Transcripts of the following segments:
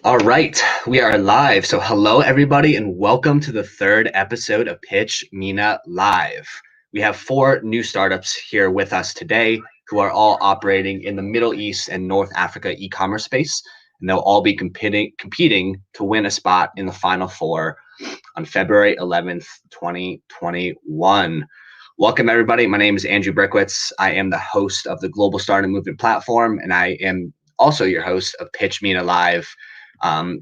All right, we are live. So hello, everybody, and welcome to the third episode of Pitch MENA Live. We have 4 new startups here with us today who are all operating in the Middle East and North Africa e-commerce space, and they'll all be competing to win a spot in the Final Four on February 11th, 2021. Welcome, everybody. My name is Andrew Brickwitz. I am the host of the Global Startup Movement platform, and I am also your host of Pitch MENA Live.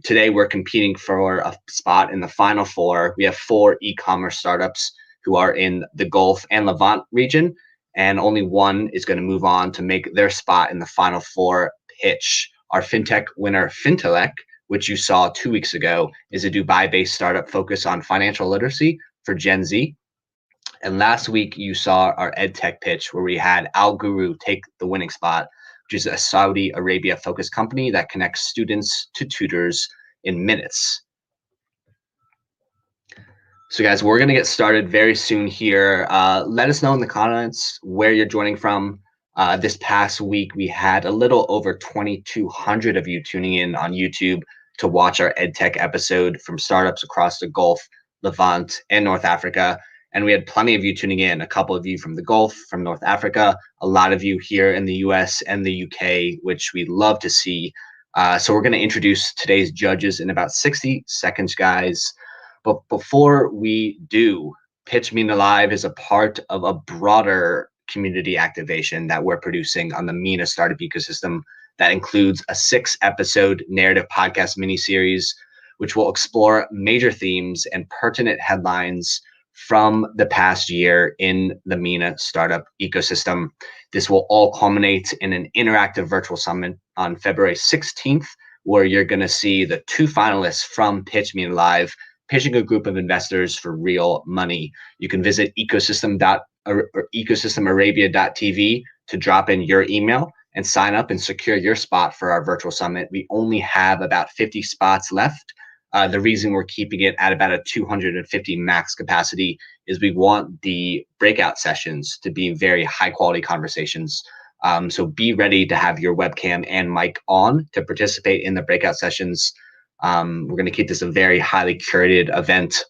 Today, we're competing for a spot in the Final Four. We have 4 e-commerce startups who are in the Gulf and Levant region, and only one is going to move on to make their spot in the Final Four pitch. Our fintech winner, Fintelec, which you saw 2 weeks ago, is a Dubai-based startup focused on financial literacy for Gen Z. And last week, you saw our EdTech pitch where we had Al Guru take the winning spot, which is a Saudi Arabia-focused company that connects students to tutors in minutes. So guys, we're going to get started very soon here. Let us know in the comments where you're joining from. This past week, we had a little over 2,200 of you tuning in on YouTube to watch our EdTech episode from startups across the Gulf, Levant, and North Africa. And we had plenty of you tuning in, a couple of you from the Gulf, from North Africa, a lot of you here in the US and the UK, which we love to see. So we're going to introduce today's judges in about 60 seconds, guys. But before we do, Pitch MENA Live is a part of a broader community activation that we're producing on the MENA startup ecosystem that includes a 6-episode narrative podcast mini-series, which will explore major themes and pertinent headlines from the past year in the MENA startup ecosystem. This will all culminate in an interactive virtual summit on February 16th, where you're going to see the 2 finalists from Pitch MENA Live pitching a group of investors for real money. You can visit ecosystemarabia.tv to drop in your email and sign up and secure your spot for our virtual summit. We only have about 50 spots left. The reason we're keeping it at about a 250 max capacity is we want the breakout sessions to be very high quality conversations. So be ready to have your webcam and mic on to participate in the breakout sessions. We're going to keep this a very highly curated event.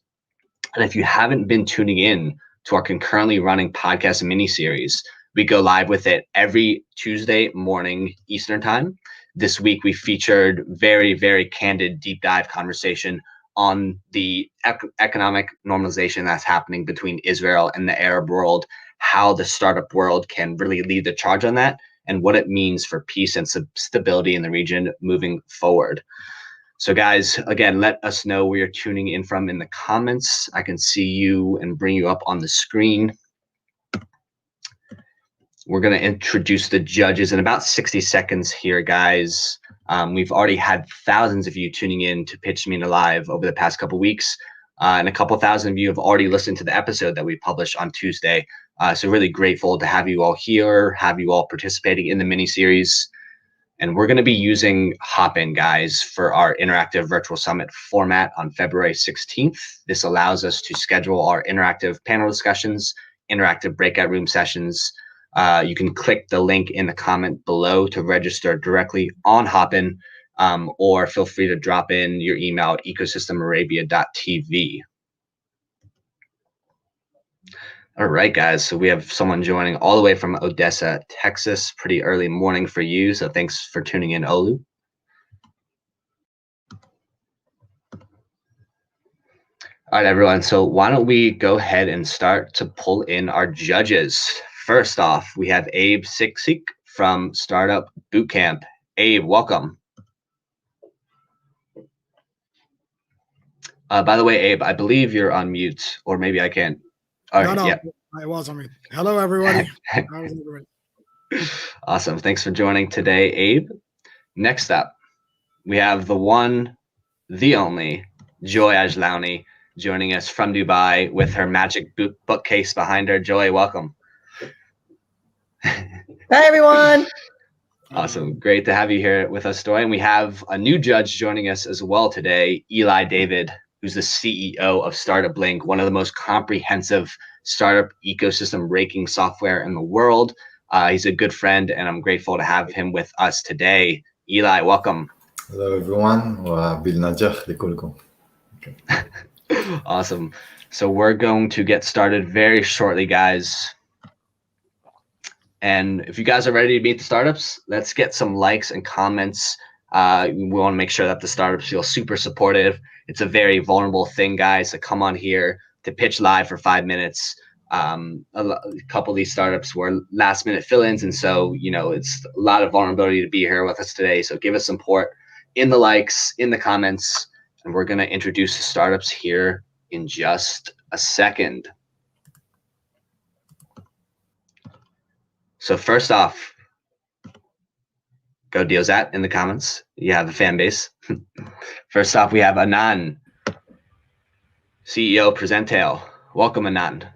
And if you haven't been tuning in to our concurrently running podcast mini-series, we go live with it every Tuesday morning Eastern time. This week, we featured very, very candid deep dive conversation on the economic normalization that's happening between Israel and the Arab world, how the startup world can really lead the charge on that, and what it means for peace and stability in the region moving forward. So guys, again, let us know where you're tuning in from in the comments. I can see you and bring you up on the screen. We're going to introduce the judges in about 60 seconds here, guys. We've already had thousands of you tuning in to Pitch MENA Live over the past couple weeks. And a couple thousand of you have already listened to the episode that we published on Tuesday. So really grateful to have you all here, have you all participating in the mini-series. And we're going to be using Hopin, guys, for our interactive virtual summit format on February 16th. This allows us to schedule our interactive panel discussions, interactive breakout room sessions. You can click the link in the comment below to register directly on Hopin, or feel free to drop in your email at ecosystemarabia.tv. All right, guys, so we have someone joining all the way from Odessa, Texas. Pretty early morning for you, so thanks for tuning in, Olu. All right, everyone, so why don't we go ahead and start to pull in our judges. First off, we have Abe Siksik from Startup Bootcamp. Abe, welcome. By the way, Abe, I believe you're on mute, or maybe I can't. All right, no, yeah. I was on mute. Hello, everybody. Awesome. Thanks for joining today, Abe. Next up, we have the one, the only, Joy Ajlauni, joining us from Dubai with her magic bookcase behind her. Joy, welcome. Hi, everyone. Awesome. Great to have you here with us, Joy. And we have a new judge joining us as well today, Eli David, who's the CEO of Startup Blink, one of the most comprehensive startup ecosystem ranking software in the world. He's a good friend, and I'm grateful to have him with us today. Eli, welcome. Hello everyone, وبالنجاح لكلكم. Awesome. So we're going to get started very shortly, guys. And if you guys are ready to meet the startups, let's get some likes and comments. We want to make sure that the startups feel super supportive. It's a very vulnerable thing, guys, to come on here to pitch live for 5 minutes. A couple of these startups were last minute fill-ins, and so it's a lot of vulnerability to be here with us today. So give us support in the likes, in the comments, and we're going to introduce the startups here in just a second. So first off, go Dealzat in the comments. You have the fan base. First off, we have Anand, CEO Presentail. Welcome, Anand.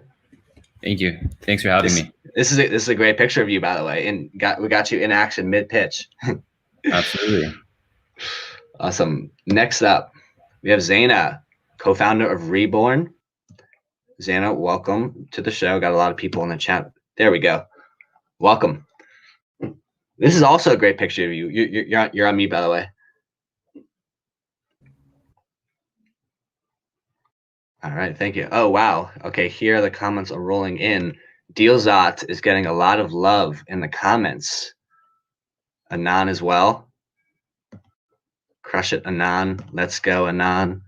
Thank you. Thanks for having me. This is a great picture of you, by the way, and we got you in action mid pitch. Absolutely. Awesome. Next up, we have Zaina, co-founder of Reborn. Zaina, welcome to the show. Got a lot of people in the chat. There we go. Welcome. This is also a great picture of you. You're on me, by the way. All right, thank you. Oh, wow. Okay, here the comments are rolling in. Dealzat is getting a lot of love in the comments. Anan as well. Crush it, Anan. Let's go, Anan.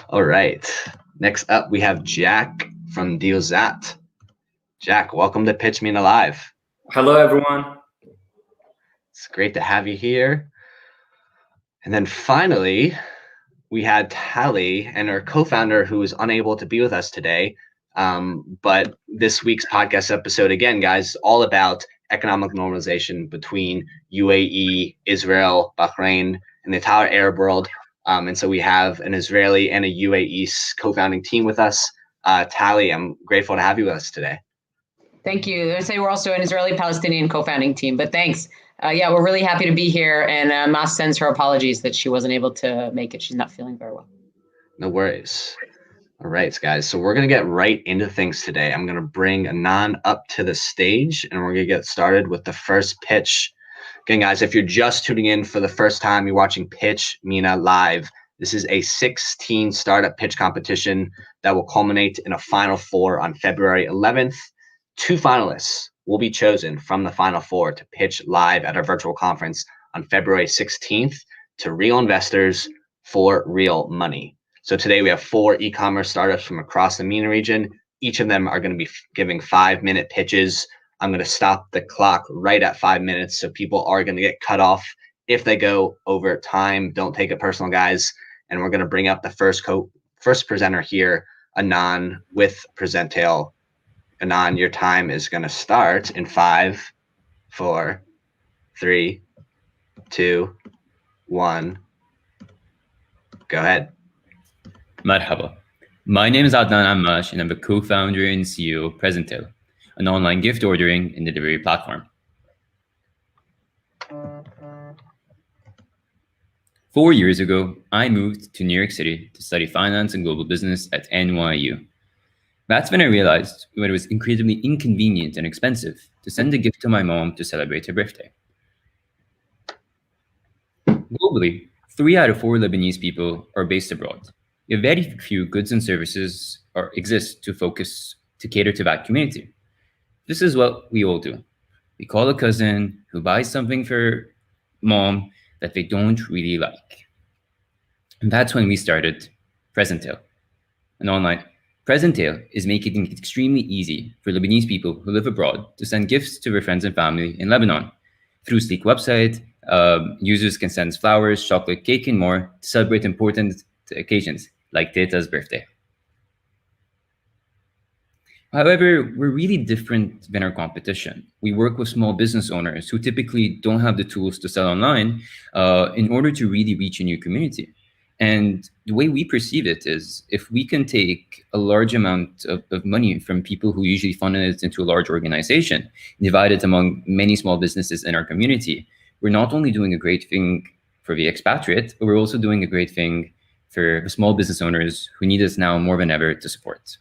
All right. Next up, we have Jack from Dealzat. Jack, welcome to Pitch MENA Live. Hello, everyone. It's great to have you here. And then finally, we had Tally and her co-founder who is unable to be with us today. But this week's podcast episode, again, guys, all about economic normalization between UAE, Israel, Bahrain, and the entire Arab world. And so we have an Israeli and a UAE co-founding team with us. Tally, I'm grateful to have you with us today. Thank you. I would say we're also an Israeli-Palestinian co-founding team, but thanks. Yeah, we're really happy to be here, and Mas sends her apologies that she wasn't able to make it. She's not feeling very well. No worries. All right, guys. So we're going to get right into things today. I'm going to bring Anan up to the stage, and we're going to get started with the first pitch. Again, guys, if you're just tuning in for the first time, you're watching Pitch MENA Live. This is a 16 startup pitch competition that will culminate in a final four on February 11th. 2 finalists will be chosen from the final four to pitch live at our virtual conference on February 16th to real investors for real money. So today we have 4 e-commerce startups from across the MENA region. Each of them are going to be giving 5-minute pitches. I'm going to stop the clock right at 5 minutes, so people are going to get cut off if they go over time. Don't take it personal, guys. And we're going to bring up the first presenter here, Anan with Presentail. Anan, your time is going to start in 5, 4, 3, 2, 1. Go ahead. Marhaba. My name is Adnan Ammash, and I'm the co-founder and CEO of Presentail, an online gift ordering and delivery platform. 4 years ago, I moved to New York City to study finance and global business at NYU. That's when I realized it was incredibly inconvenient and expensive to send a gift to my mom to celebrate her birthday. Globally, 3 out of 4 Lebanese people are based abroad. Yet very few goods and services exist to cater to that community. This is what we all do. We call a cousin who buys something for mom that they don't really like. And that's when we started Presentail, an online. Presentail is making it extremely easy for Lebanese people who live abroad to send gifts to their friends and family in Lebanon. Through sleek website, users can send flowers, chocolate, cake, and more to celebrate important occasions like Teta's birthday. However, we're really different than our competition. We work with small business owners who typically don't have the tools to sell online in order to really reach a new community. And the way we perceive it is, if we can take a large amount of money from people who usually fund it into a large organization, divide it among many small businesses in our community, we're not only doing a great thing for the expatriate, but we're also doing a great thing for the small business owners who need us now more than ever to support.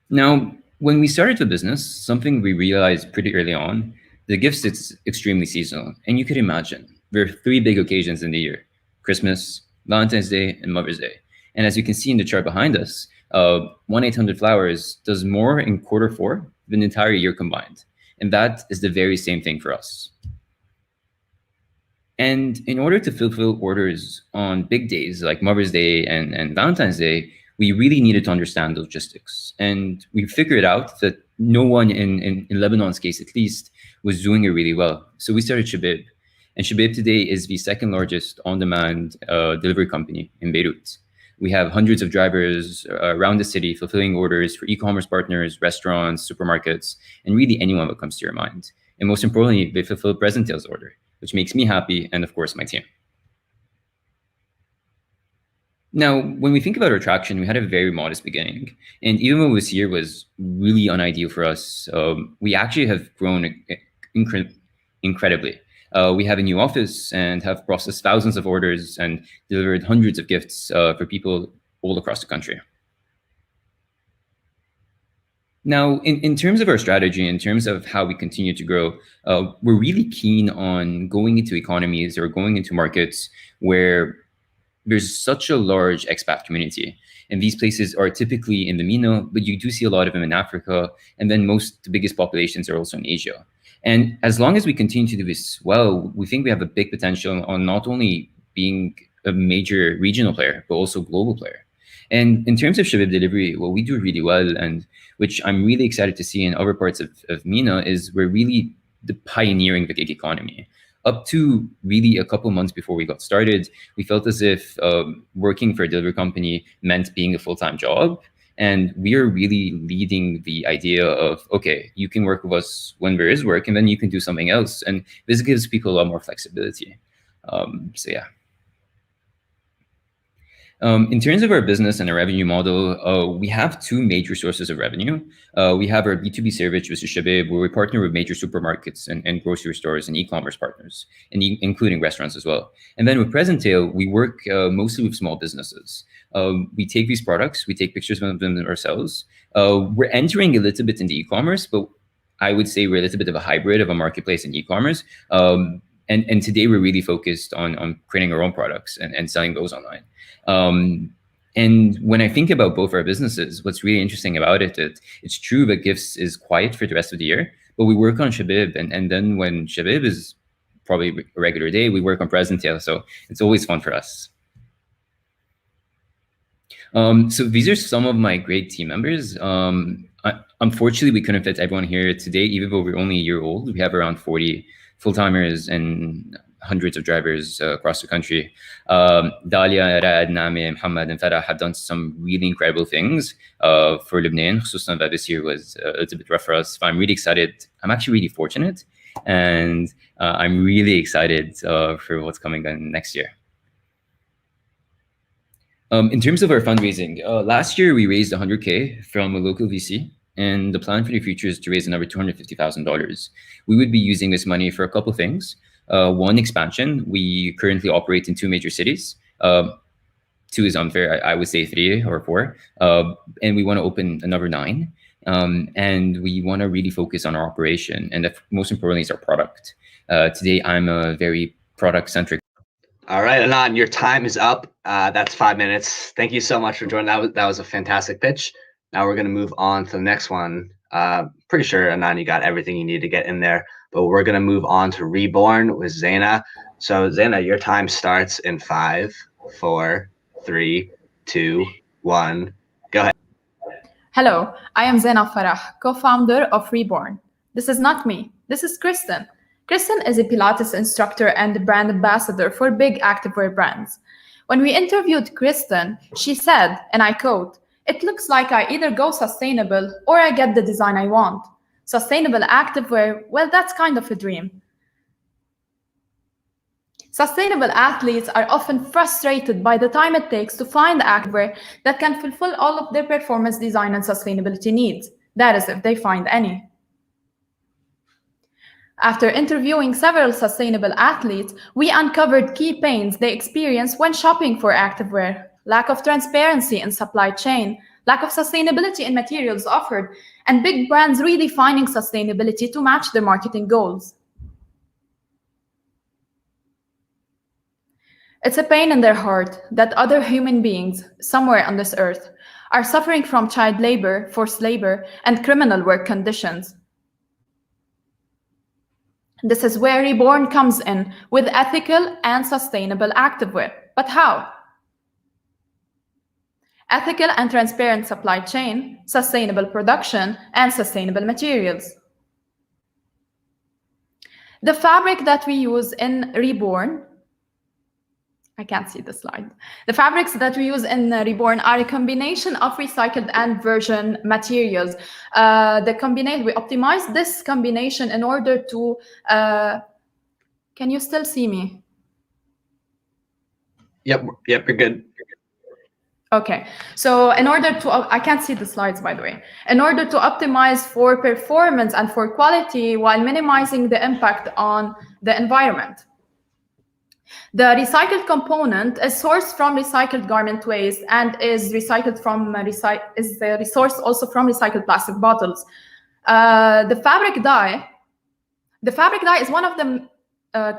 Now, when we started the business, something we realized pretty early on The gifts, it's extremely seasonal. And you could imagine, there are 3 big occasions in the year: Christmas, Valentine's Day, and Mother's Day. And as you can see in the chart behind us, 1-800-Flowers does more in Q4 than the entire year combined. And that is the very same thing for us. And in order to fulfill orders on big days like Mother's Day and Valentine's Day, we really needed to understand logistics. And we figured out that no one in Lebanon's case, at least, was doing it really well. So we started Shabib. And Shabib today is the 2nd largest on-demand delivery company in Beirut. We have hundreds of drivers around the city fulfilling orders for e-commerce partners, restaurants, supermarkets, and really anyone that comes to your mind. And most importantly, they fulfill Presentail's order, which makes me happy, and of course, my team. Now, when we think about our traction, we had a very modest beginning. And even though this year was really unideal for us, we actually have grown incredibly. We have a new office and have processed thousands of orders and delivered hundreds of gifts for people all across the country. Now, in terms of our strategy, in terms of how we continue to grow, we're really keen on going into economies or going into markets where there's such a large expat community. And these places are typically in the MENA, but you do see a lot of them in Africa. And then the biggest populations are also in Asia. And as long as we continue to do this well, we think we have a big potential on not only being a major regional player, but also global player. And in terms of Shabib delivery, what we do really well, and which I'm really excited to see in other parts of MENA, is we're really pioneering the gig economy. Up to really a couple months before we got started, we felt as if working for a delivery company meant being a full-time job. And we are really leading the idea of, okay, you can work with us when there is work, and then you can do something else. And this gives people a lot more flexibility. So yeah. In terms of our business and our revenue model, we have 2 major sources of revenue. We have our B2B service, which is Shabib, where we partner with major supermarkets and grocery stores and e-commerce partners, and including restaurants as well. And then with Presentail, we work mostly with small businesses. We take these products, we take pictures of them ourselves. We're entering a little bit into e-commerce, but I would say we're a little bit of a hybrid of a marketplace and e-commerce. And today we're really focused on creating our own products and selling those online. And when I think about both our businesses, what's really interesting about it, it's true that Gifts is quiet for the rest of the year, but we work on Shabib. And then when Shabib is probably a regular day, we work on Presentail. So it's always fun for us. So these are some of my great team members. Unfortunately, we couldn't fit everyone here today, even though we're only a year old. We have around 40 full-timers and hundreds of drivers across the country. Dalia, Rad, Nami, Muhammad, and Farah have done some really incredible things for Lebanon. خصوصاً that this year was a little bit rough for us. But I'm really excited. I'm actually really fortunate. And I'm really excited for what's coming on next year. In terms of our fundraising, last year we raised $100K from a local VC. And the plan for the future is to raise another $250,000. We would be using this money for a couple of things. One, expansion. We currently operate in 2 major cities. 2 is unfair. I would say 3 or 4. And we want to open another 9. And we want to really focus on our operation. And most importantly is our product. Today, I'm a very product-centric. All right, Anand, your time is up. That's 5 minutes. Thank you so much for joining. That was a fantastic pitch. Now we're going to move on to the next one. Pretty sure, Anand, you got everything you need to get in there. But we're going to move on to Reborn with Zaina. So Zaina, your time starts in 5, 4, 3, 2, 1. Go ahead. Hello, I am Zaina Farah, co-founder of Reborn. This is not me. This is Kristen. Kristen is a Pilates instructor and brand ambassador for big activewear brands. When we interviewed Kristen, she said, and I quote, "It looks like I either go sustainable or I get the design I want. Sustainable activewear, well, that's kind of a dream." Sustainable athletes are often frustrated by the time it takes to find activewear that can fulfill all of their performance design and sustainability needs. That is, if they find any. After interviewing several sustainable athletes, we uncovered key pains they experience when shopping for activewear: lack of transparency in supply chain, lack of sustainability in materials offered, and big brands redefining sustainability to match their marketing goals. It's a pain in their heart that other human beings somewhere on this earth are suffering from child labor, forced labor, and criminal work conditions. This is where Reborn comes in with ethical and sustainable activewear. But how? Ethical and transparent supply chain, sustainable production, and sustainable materials. The fabric that we use in Reborn, I can't see the slide. The fabrics that we use in Reborn are a combination of recycled and virgin materials. We optimize this combination in order to, can you still see me? Yep, you're good. Okay, so in order to, I can't see the slides, by the way. In order to optimize for performance and for quality while minimizing the impact on the environment. The recycled component is sourced from recycled garment waste and is recycled from resourced also from recycled plastic bottles. The fabric dye is one of the.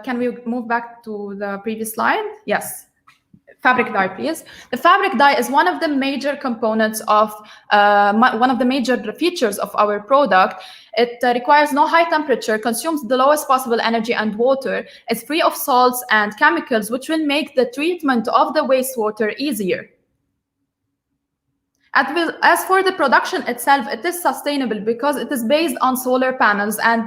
Can we move back to the previous slide? Yes. Fabric dye, please. The fabric dye is one of the major components of one of the major features of our product. It requires no high temperature, consumes the lowest possible energy and water. It's free of salts and chemicals, which will make the treatment of the wastewater easier. As for the production itself, it is sustainable because it is based on solar panels, and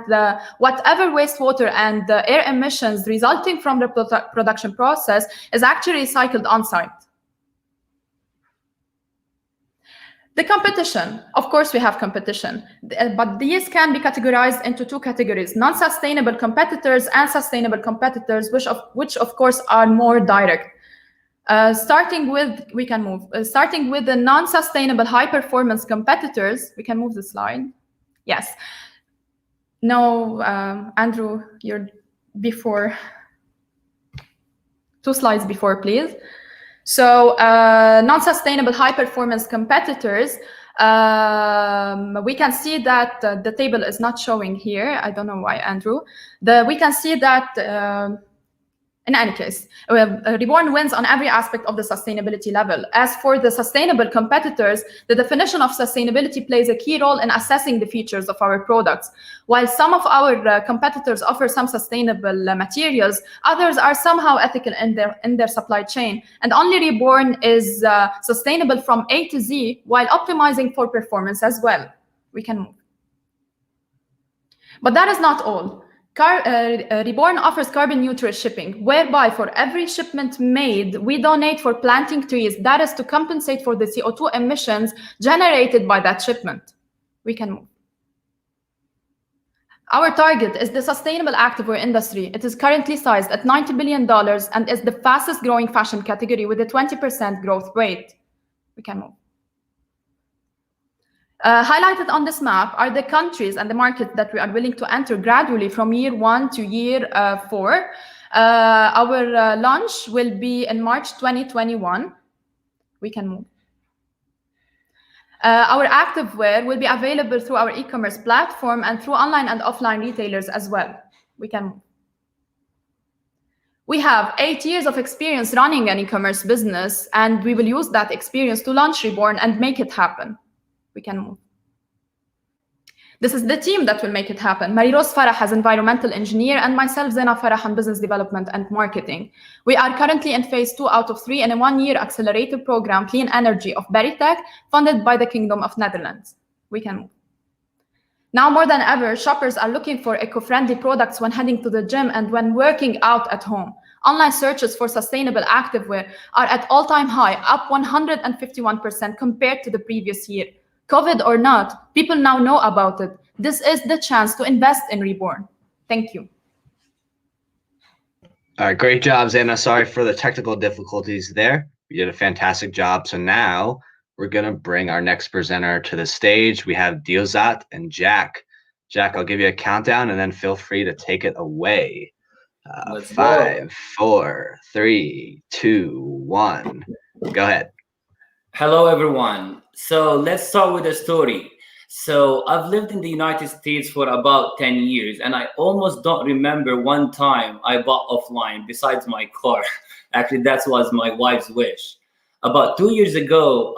whatever wastewater and the air emissions resulting from the production process is actually recycled on-site. The competition, of course we have competition, but these can be categorized into two categories: non-sustainable competitors and sustainable competitors, which of course are more direct. Starting with the non-sustainable high-performance competitors. We can move the slide. Yes. No, Andrew, you're before. 2 slides before, please. So non-sustainable high-performance competitors, we can see that the table is not showing here. I don't know why, Andrew. We can see that in any case, Reborn wins on every aspect of the sustainability level. As for the sustainable competitors, the definition of sustainability plays a key role in assessing the features of our products. While some of our competitors offer some sustainable materials, others are somehow ethical in their supply chain. And only Reborn is sustainable from A to Z while optimizing for performance as well. We can move. But that is not all. Reborn offers carbon neutral shipping, whereby for every shipment made, we donate for planting trees. That is to compensate for the CO2 emissions generated by that shipment. We can move. Our target is the sustainable activewear industry. It is currently sized at $90 billion and is the fastest growing fashion category with a 20% growth rate. We can move. Highlighted on this map are the countries and the markets that we are willing to enter gradually from year 1 to year 4. Our launch will be in March 2021. We can move. Our activewear will be available through our e-commerce platform and through online and offline retailers as well. We can move. We have 8 years of experience running an e-commerce business, and we will use that experience to launch Reborn and make it happen. We can move. This is the team that will make it happen. Marie-Rose Farah as environmental engineer and myself, Zena Farah, on business development and marketing. We are currently in phase 2 out of 3 in a 1-year accelerator program, Clean Energy of Beritech, funded by the Kingdom of Netherlands. We can move. Now more than ever, shoppers are looking for eco-friendly products when heading to the gym and when working out at home. Online searches for sustainable activewear are at all-time high, up 151% compared to the previous year. COVID or not, people now know about it. This is the chance to invest in Reborn. Thank you. All right, great job, Zena. Sorry for the technical difficulties there. You did a fantastic job. So now we're going to bring our next presenter to the stage. We have Diozat and Jack. Jack, I'll give you a countdown and then feel free to take it away. 5, 4, 3, 2, 1. Go ahead. Hello, everyone. So let's start with a story. So I've lived in the United States for about 10 years, and I almost don't remember one time I bought offline besides my car. Actually, that was my wife's wish. About 2 years ago,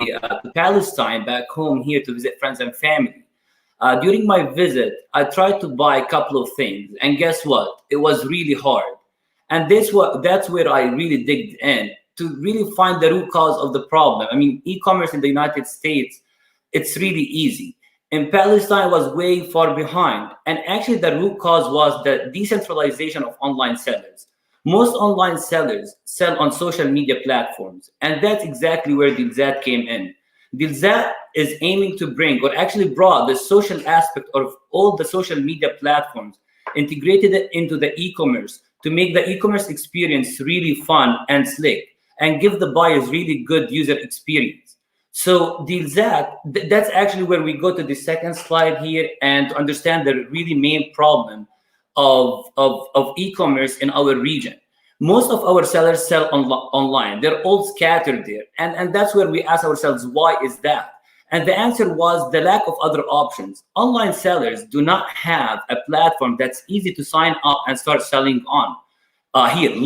to Palestine, back home here to visit friends and family. During my visit, I tried to buy a couple of things, and guess what? It was really hard. And that's where I really digged in to really find the root cause of the problem. I mean, e-commerce in the United States, it's really easy. In Palestine, it was way far behind. And actually, the root cause was the decentralization of online sellers. Most online sellers sell on social media platforms, and that's exactly where Dilzat came in. Dilzat is aiming to bring, or actually brought, the social aspect of all the social media platforms, integrated it into the e-commerce to make the e-commerce experience really fun and slick, and give the buyers really good user experience. So Dilzat, that's actually where we go to the second slide here, and to understand the really main problem of e-commerce in our region. Most of our sellers sell online. They're all scattered there. And that's where we ask ourselves, why is that? And the answer was the lack of other options. Online sellers do not have a platform that's easy to sign up and start selling on. Here,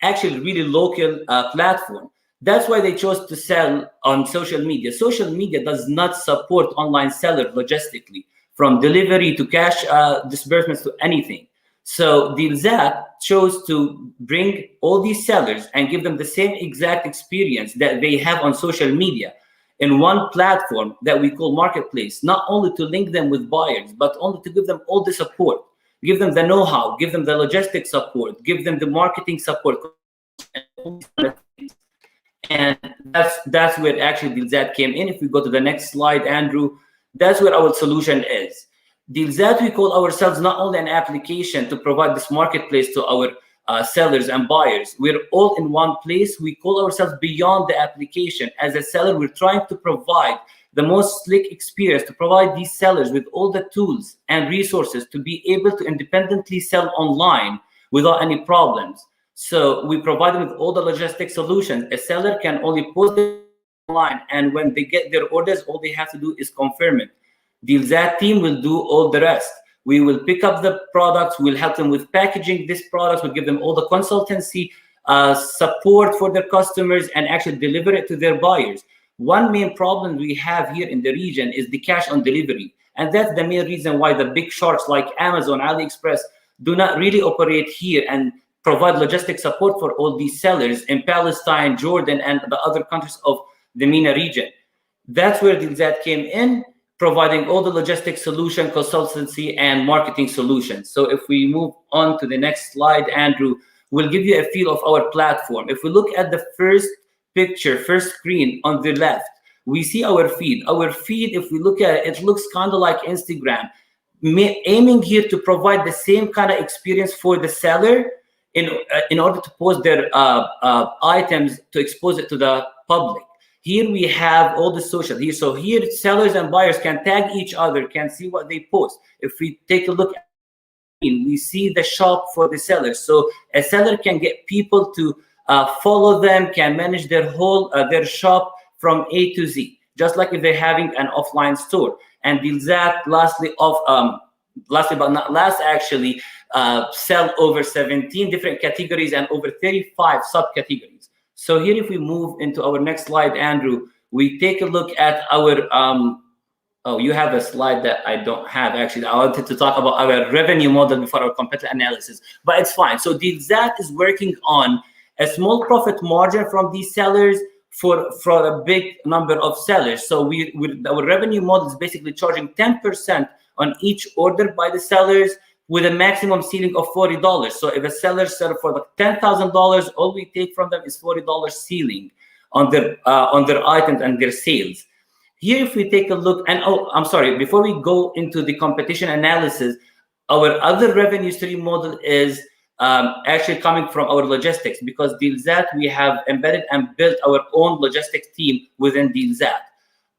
actually really local platform. That's why they chose to sell on social media. Social media does not support online seller logistically, from delivery to cash disbursements to anything. So Dilzat chose to bring all these sellers and give them the same exact experience that they have on social media in one platform that we call Marketplace, not only to link them with buyers, but only to give them all the support, give them the know-how, give them the logistics support, give them the marketing support. And that's where actually Dilzat came in. If we go to the next slide, Andrew, that's where our solution is. Dilzat, we call ourselves not only an application to provide this marketplace to our sellers and buyers. We're all in one place. We call ourselves beyond the application. As a seller, we're trying to provide the most slick experience, to provide these sellers with all the tools and resources to be able to independently sell online without any problems. So we provide them with all the logistic solutions. A seller can only post it online, and when they get their orders, all they have to do is confirm it. Dilzat team will do all the rest. We will pick up the products, we'll help them with packaging these products, we'll give them all the consultancy support for their customers, and actually deliver it to their buyers. One main problem we have here in the region is the cash on delivery. And that's the main reason why the big sharks like Amazon, AliExpress do not really operate here and provide logistic support for all these sellers in Palestine, Jordan, and the other countries of the MENA region. That's where Dilzat came in, providing all the logistic solution, consultancy, and marketing solutions. So if we move on to the next slide, Andrew, we'll give you a feel of our platform. If we look at the first picture, first screen on the left, we see our feed. Our feed, if we look at it, it looks kind of like Instagram, aiming here to provide the same kind of experience for the seller in order to post their items, to expose it to the public. Here we have all the social here. So here sellers and buyers can tag each other, can see what they post. If we take a look at it, we see the shop for the sellers. So a seller can get people to follow them, can manage their whole their shop from A to Z, just like if they're having an offline store. And Dilzat, lastly but not last, actually sell over 17 different categories and over 35 subcategories. So here, if we move into our next slide, Andrew, we take a look at our, oh, you have a slide that I don't have, actually. I wanted to talk about our revenue model before our competitor analysis, but it's fine. So Dilzat is working on a small profit margin from these sellers for a big number of sellers. So our revenue model is basically charging 10% on each order by the sellers, with a maximum ceiling of $40. So if a seller sells for like $10,000, all we take from them is $40 ceiling on their items and their sales. Here, if we take a look, and oh, I'm sorry, before we go into the competition analysis, our other revenue stream model is actually coming from our logistics, because Dilzat, we have embedded and built our own logistics team within Dilzat,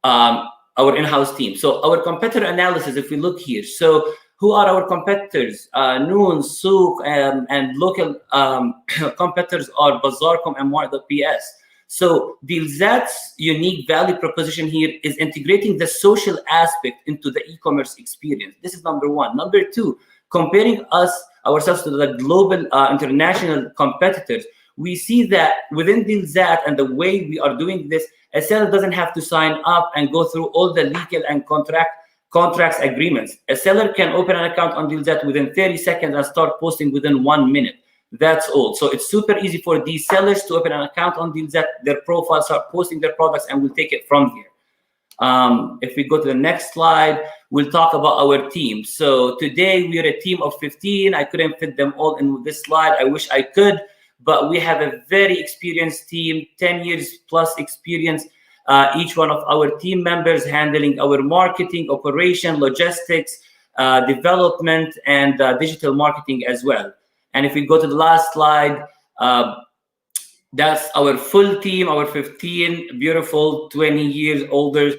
our in-house team. So our competitor analysis, if we look here, so who are our competitors? Noon, Souk, and local competitors are Bazaar.com and Mart.ps. So Dilzat's unique value proposition here is integrating the social aspect into the e-commerce experience. This is number one. Number two, comparing ourselves to the global international competitors, we see that within Dilzat and the way we are doing this, a seller doesn't have to sign up and go through all the legal and contracts agreements. A seller can open an account on Dilzat within 30 seconds and start posting within 1 minute. That's all. So it's super easy for these sellers to open an account on Dilzat, their profiles, start posting their products, and we'll take it from here. If we go to the next slide, we'll talk about our team. So today we are a team of 15. I couldn't fit them all in this slide. I wish I could, but we have a very experienced team, 10 years plus experience. Each one of our team members handling our marketing, operation, logistics, development, and digital marketing as well. And if we go to the last slide, that's our full team, our 15 beautiful 20 years older.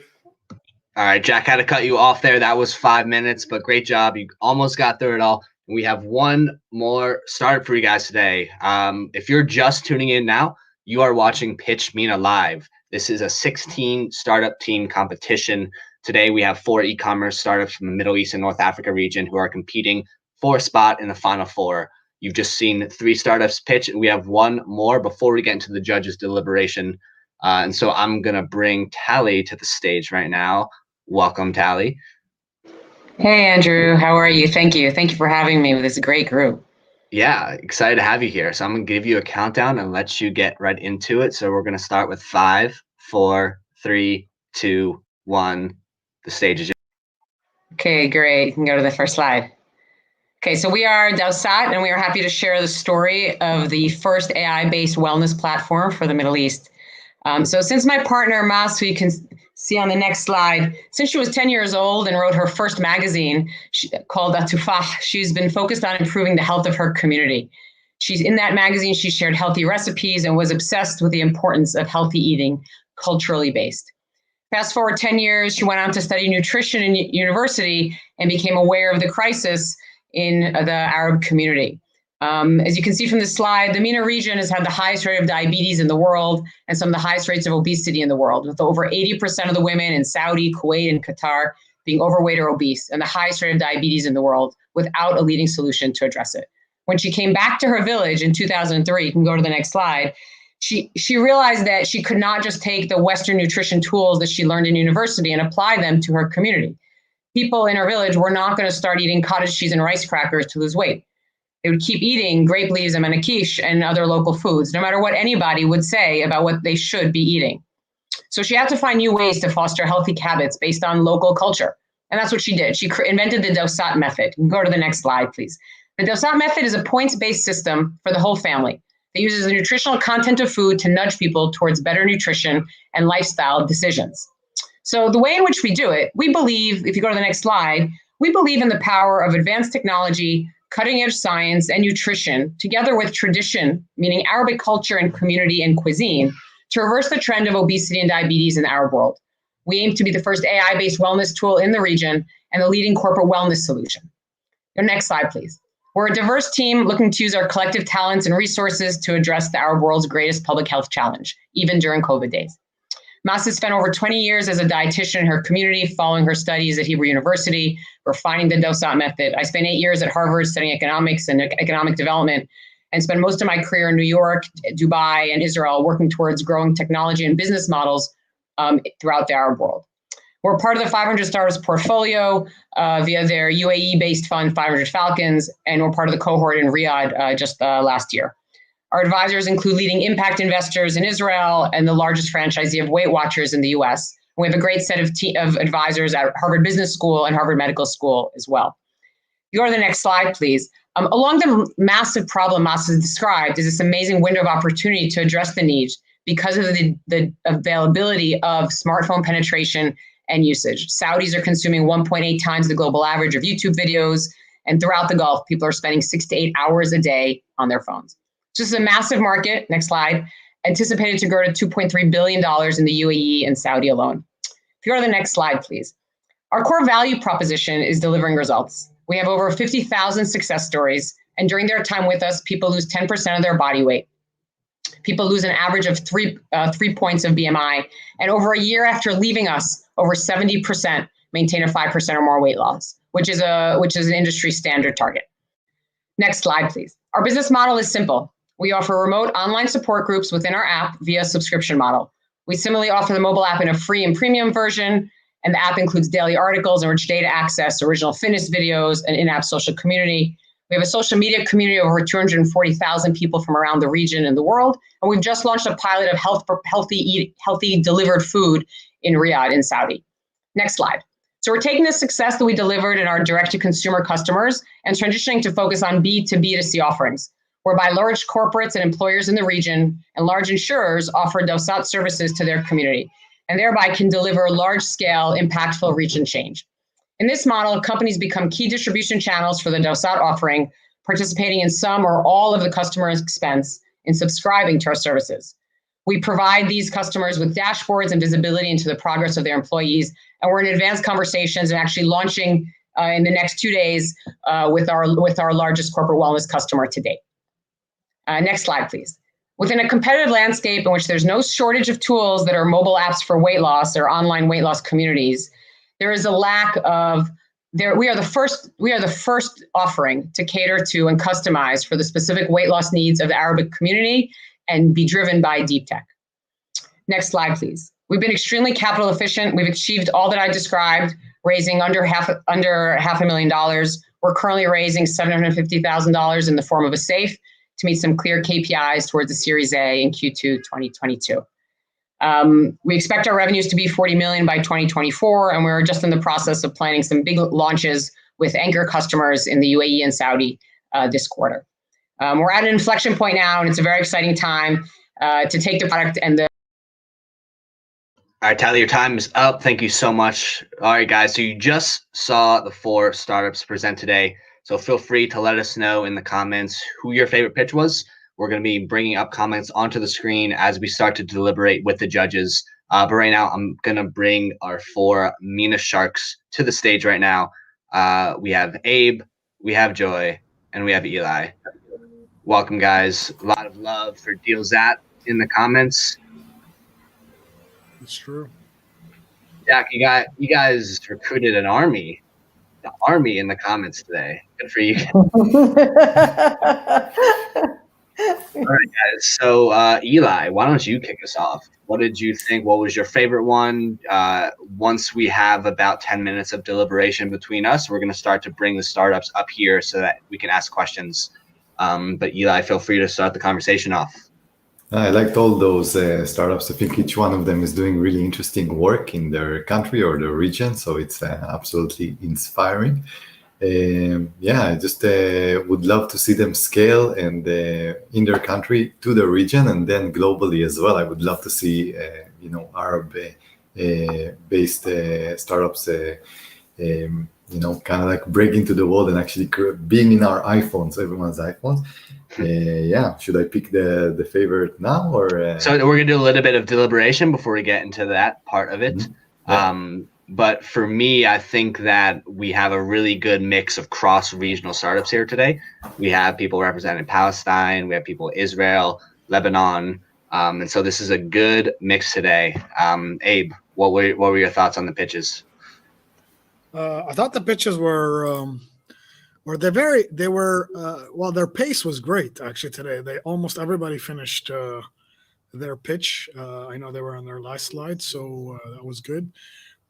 All right, Jack, had to cut you off there. That was 5 minutes, but great job. You almost got through it all. We have one more startup for you guys today. If you're just tuning in now, you are watching Pitch MENA Live. This is a 16 startup team competition. Today, we have 4 e-commerce startups from the Middle East and North Africa region who are competing for a spot in the final 4. You've just seen 3 startups pitch, and we have one more before we get into the judges' deliberation. And so I'm going to bring Tally to the stage right now. Welcome, Tally. Hey, Andrew. How are you? Thank you. Thank you for having me with this great group. Yeah, excited to have you here. So I'm going to give you a countdown and let you get right into it. So we're going to start with 5, 4, 3, 2, 1. The stage is yours. Okay, great. You can go to the first slide. Okay, so we are Dawsat, and we are happy to share the story of the first AI-based wellness platform for the Middle East. So since my partner, Mas, who you can see on the next slide, since she was 10 years old and wrote her first magazine called Atufah, she's been focused on improving the health of her community. In that magazine, she shared healthy recipes and was obsessed with the importance of healthy eating, culturally based. Fast forward 10 years, she went on to study nutrition in university and became aware of the crisis in the Arab community. As you can see from this slide, the MENA region has had the highest rate of diabetes in the world and some of the highest rates of obesity in the world, with over 80% of the women in Saudi, Kuwait, and Qatar being overweight or obese, and the highest rate of diabetes in the world without a leading solution to address it. When she came back to her village in 2003, you can go to the next slide, she realized that she could not just take the Western nutrition tools that she learned in university and apply them to her community. People in her village were not going to start eating cottage cheese and rice crackers to lose weight. They would keep eating grape leaves and manakish and other local foods, no matter what anybody would say about what they should be eating. So she had to find new ways to foster healthy habits based on local culture. And that's what she did. She invented the Dawsat method. Go to the next slide, please. The Dawsat method is a points-based system for the whole family. It uses the nutritional content of food to nudge people towards better nutrition and lifestyle decisions. So the way in which we do it, we believe, if you go to the next slide, we believe in the power of advanced technology, cutting-edge science, and nutrition, together with tradition, meaning Arabic culture and community and cuisine, to reverse the trend of obesity and diabetes in the Arab world. We aim to be the first AI-based wellness tool in the region and the leading corporate wellness solution. Your next slide, please. We're a diverse team looking to use our collective talents and resources to address the Arab world's greatest public health challenge, even during COVID days. Mas has spent over 20 years as a dietitian in her community, following her studies at Hebrew University, refining the Dawsat method. I spent 8 years at Harvard studying economics and economic development, and spent most of my career in New York, Dubai, and Israel, working towards growing technology and business models throughout the Arab world. We're part of the 500 Startups portfolio via their UAE-based fund, 500 Falcons, and we're part of the cohort in Riyadh just last year. Our advisors include leading impact investors in Israel and the largest franchisee of Weight Watchers in the US. We have a great set of advisors at Harvard Business School and Harvard Medical School as well. You go to the next slide, please. Along the massive problem Mas has described is this amazing window of opportunity to address the needs because of the availability of smartphone penetration and usage. Saudis are consuming 1.8 times the global average of YouTube videos, and throughout the Gulf, people are spending 6 to 8 hours a day on their phones. So this is a massive market, next slide, anticipated to grow to $2.3 billion in the UAE and Saudi alone. If you go to the next slide, please. Our core value proposition is delivering results. We have over 50,000 success stories, and during their time with us, people lose 10% of their body weight. People lose an average of 3 points of BMI. And over a year after leaving us, over 70% maintain a 5% or more weight loss, which is an industry standard target. Next slide, please. Our business model is simple. We offer remote online support groups within our app via subscription model. We similarly offer the mobile app in a free and premium version, and the app includes daily articles and rich data access, original fitness videos, and in-app social community. We have a social media community of over 240,000 people from around the region and the world, and we've just launched a pilot of healthy delivered food in Riyadh in Saudi. Next slide. So we're taking the success that we delivered in our direct-to-consumer customers and transitioning to focus on B2B2C offerings, whereby large corporates and employers in the region and large insurers offer Dawsat services to their community, and thereby can deliver large-scale, impactful reach and change. In this model, companies become key distribution channels for the Dawsat offering, participating in some or all of the customer's expense in subscribing to our services. We provide these customers with dashboards and visibility into the progress of their employees, and we're in advanced conversations and actually launching in the next 2 days with our largest corporate wellness customer to date. Next slide, please. Within a competitive landscape in which there's no shortage of tools that are mobile apps for weight loss or online weight loss communities, there is a lack of we are the first offering to cater to and customize for the specific weight loss needs of the Arabic community and be driven by deep tech. Next slide, please. We've been extremely capital efficient. We've achieved all that I described, raising under $500,000. We're currently raising $750,000 in the form of a SAFE to meet some clear KPIs towards the Series A in Q2 2022. We expect our revenues to be 40 million by 2024, and we're just in the process of planning some big launches with anchor customers in the UAE and Saudi this quarter. We're at an inflection point now, and it's a very exciting time to take the product and the. All right, Tyler, your time is up. Thank you so much. All right, guys, so you just saw the 4 startups present today. So feel free to let us know in the comments who your favorite pitch was. We're going to be bringing up comments onto the screen as we start to deliberate with the judges. But right now, I'm going to bring our 4 MENA sharks to the stage right now. We have Abe, we have Joy, and we have Eli. Welcome, guys. A lot of love for Dawsat in the comments. It's true. Jack, you guys recruited an army. The army in the comments today. Good for you. All right, guys. So Eli, why don't you kick us off? What did you think? What was your favorite one? Once we have about 10 minutes of deliberation between us, we're going to start to bring the startups up here so that we can ask questions. But Eli, feel free to start the conversation off. I liked all those startups. I think each one of them is doing really interesting work in their country or their region. So it's absolutely inspiring. I just would love to see them scale and in their country to the region and then globally as well. I would love to see, Arab-based startups, kind of like break into the world and actually being in our iPhones, everyone's iPhones. Should I pick the favorite now or? So we're gonna do a little bit of deliberation before we get into that part of it. Mm-hmm. Yeah. But for me, I think that we have a really good mix of cross-regional startups here today. We have people representing Palestine, we have people Israel, Lebanon, and so this is a good mix today. Abe, what were your thoughts on the pitches? I thought the pitches were their pace was great actually today. Almost everybody finished their pitch. I know they were on their last slide, so that was good.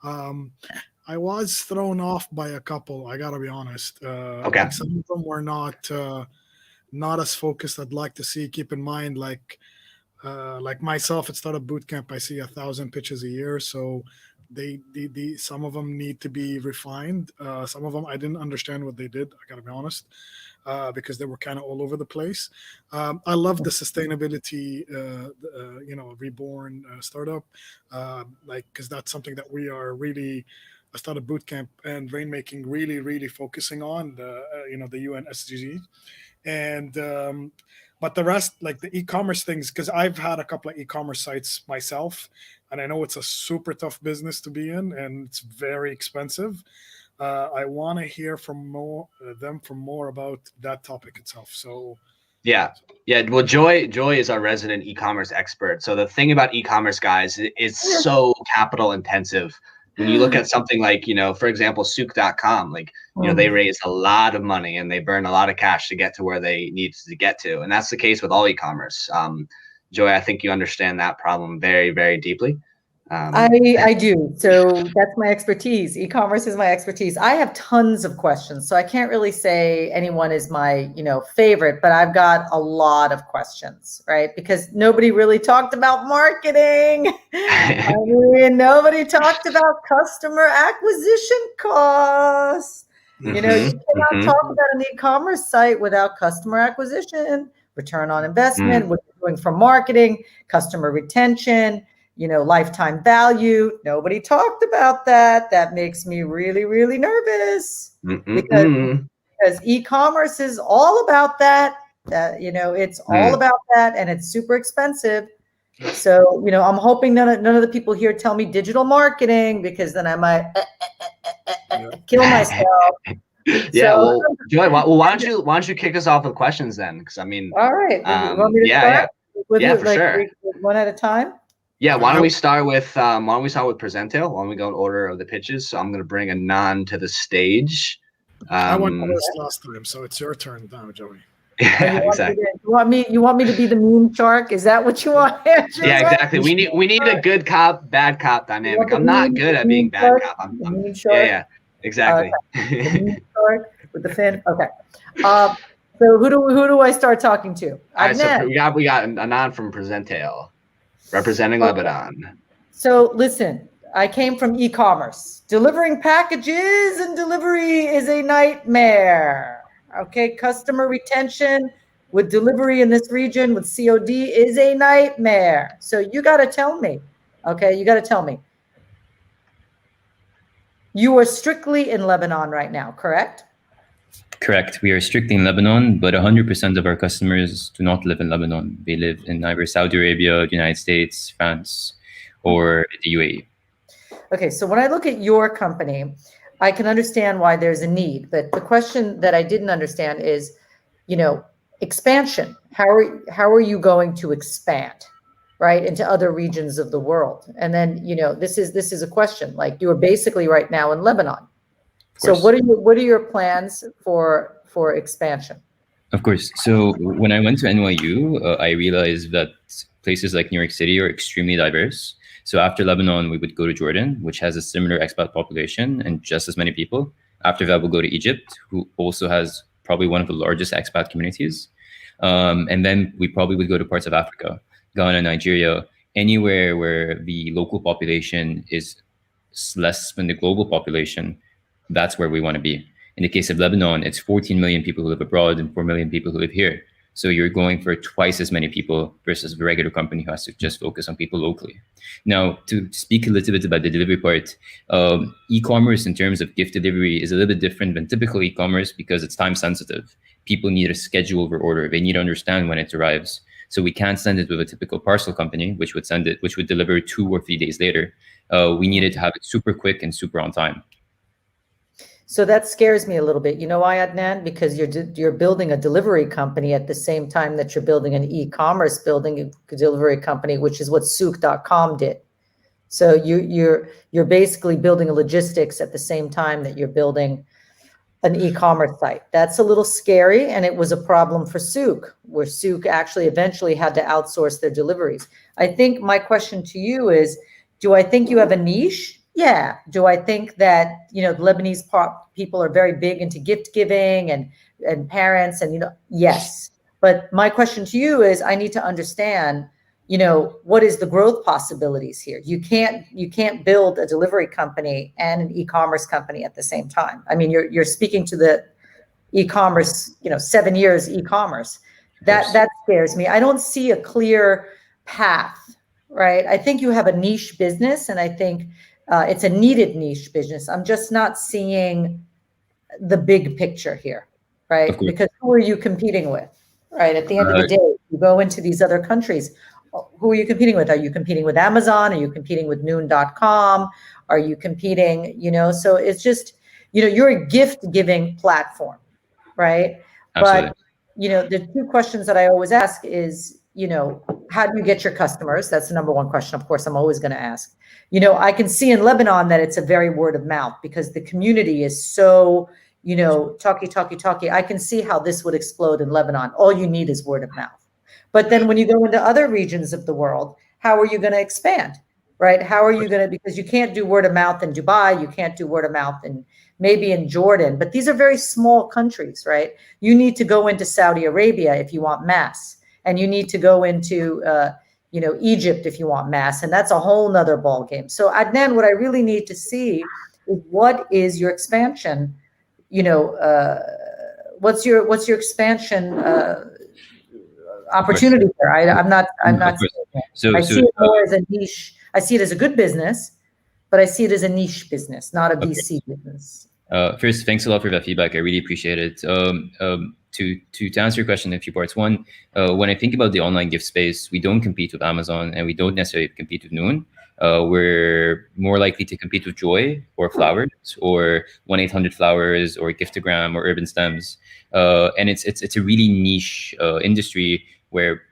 I was thrown off by a couple, I gotta be honest. Okay. Like some of them were not as focused I'd like to see. Keep in mind, like myself at Startup Bootcamp, I see 1,000 pitches a year, so they some of them need to be refined. Some of them I didn't understand what they did, I gotta be honest, because they were kind of all over the place. I love the sustainability, reborn startup, because that's something that we are really, a Startup Bootcamp and Rainmaking really focusing on, the UN SDG. And but the rest, like the e-commerce things, because I've had a couple of e-commerce sites myself, and I know it's a super tough business to be in, and it's very expensive. I want to hear from more about that topic itself. So Yeah. Yeah. Well, Joy is our resident e-commerce expert. So the thing about e-commerce, guys, is so capital intensive. When you look at something like, for example, Souk.com, like, they raise a lot of money and they burn a lot of cash to get to where they need to get to. And that's the case with all e-commerce. Joy, I think you understand that problem very, very deeply. I do. So that's my expertise. E-commerce is my expertise. I have tons of questions, so I can't really say anyone is my, favorite, but I've got a lot of questions, right? Because nobody really talked about marketing. I mean, nobody talked about customer acquisition costs. You cannot talk about an e-commerce site without customer acquisition, return on investment, what you're doing for marketing, customer retention, lifetime value. Nobody talked about that. That makes me really, really nervous because e-commerce is all about that. It's all about that, and it's super expensive. So, I'm hoping none of the people here tell me digital marketing, because then I might kill myself. Yeah, well, Joy, why don't you kick us off with questions then? Because I mean, all right, you want me to start? Yeah, for sure. One at a time. Yeah, why don't we start with Presentail? Why don't we go in order of the pitches? So I'm going to bring Anand to the stage. I went first last time, so it's your turn now, Joey. Yeah, exactly. You want me to be the meme shark? Is that what you want? Yeah, exactly. We need a good cop, bad cop dynamic. I'm not good at being bad cop. Yeah, exactly. The meme shark with the fin. Okay. So who do I start talking to? All right, so we got Anand from Presentail, representing Lebanon. So listen, I came from e-commerce. Delivering packages and delivery is a nightmare. Okay, customer retention with delivery in this region with COD is a nightmare. So you got to tell me. Okay, you got to tell me. You are strictly in Lebanon right now, correct? Correct. We are strictly in Lebanon, but 100% of our customers do not live in Lebanon. They live in either Saudi Arabia, the United States, France, or the UAE. Okay, so when I look at your company, I can understand why there's a need, but the question that I didn't understand is, expansion. How are you going to expand, right, into other regions of the world? And then, this is a question. Like, you are basically right now in Lebanon. So what are your plans for expansion? Of course. So when I went to NYU, I realized that places like New York City are extremely diverse. So after Lebanon, we would go to Jordan, which has a similar expat population and just as many people. After that, we'll go to Egypt, who also has probably one of the largest expat communities. And then we probably would go to parts of Africa, Ghana, Nigeria, anywhere where the local population is less than the global population. That's where we want to be. In the case of Lebanon, it's 14 million people who live abroad and 4 million people who live here. So you're going for twice as many people versus a regular company who has to just focus on people locally. Now, to speak a little bit about the delivery part, e-commerce in terms of gift delivery is a little bit different than typical e-commerce because it's time sensitive. People need a schedule over order. They need to understand when it arrives. So we can't send it with a typical parcel company, which would deliver 2 or 3 days later. We needed to have it super quick and super on time. So that scares me a little bit. You know why, Adnan? Because you're building a delivery company at the same time that you're building an e-commerce delivery company, which is what Souk.com did. So you're basically building a logistics at the same time that you're building an e-commerce site. That's a little scary, and it was a problem for Souk, where Souk actually eventually had to outsource their deliveries. I think my question to you is, do I think you have a niche? Yeah. Do I think that, the Lebanese people are very big into gift giving and parents and, yes. But my question to you is, I need to understand, what is the growth possibilities here? You can't build a delivery company and an e-commerce company at the same time. I mean, you're speaking to the e-commerce, 7 years e-commerce. That scares me. I don't see a clear path, right? I think you have a niche business, and I think it's a needed niche business. I'm just not seeing the big picture here, right? Because who are you competing with, right? At the end of the day, you go into these other countries, who are you competing with? Are you competing with Amazon? Are you competing with Noon.com? Are you competing, so it's just, you're a gift giving platform, right? Absolutely. the two questions that I always ask is, how do you get your customers? That's the number one question. Of course, I'm always going to ask. I can see in Lebanon that it's a very word of mouth because the community is so, talky. I can see how this would explode in Lebanon. All you need is word of mouth. But then when you go into other regions of the world, how are you going to expand, right? How are you going to, because you can't do word of mouth in Dubai, you can't do word of mouth in maybe in Jordan, but these are very small countries, right? You need to go into Saudi Arabia if you want mass, and you need to go into, Egypt if you want mass, and that's a whole nother ball game. So Adnan, what I really need to see is what is your expansion, what's your expansion opportunity there? I'm not So, I see it more as a niche. I see it as a good business, but I see it as a niche business, not a VC business. First, thanks a lot for that feedback. I really appreciate it. To answer your question in a few parts. One, when I think about the online gift space, we don't compete with Amazon and we don't necessarily compete with Noon. We're more likely to compete with Joy or Flowers or 1-800-Flowers or Giftagram or Urban Stems. And it's a really niche industry where,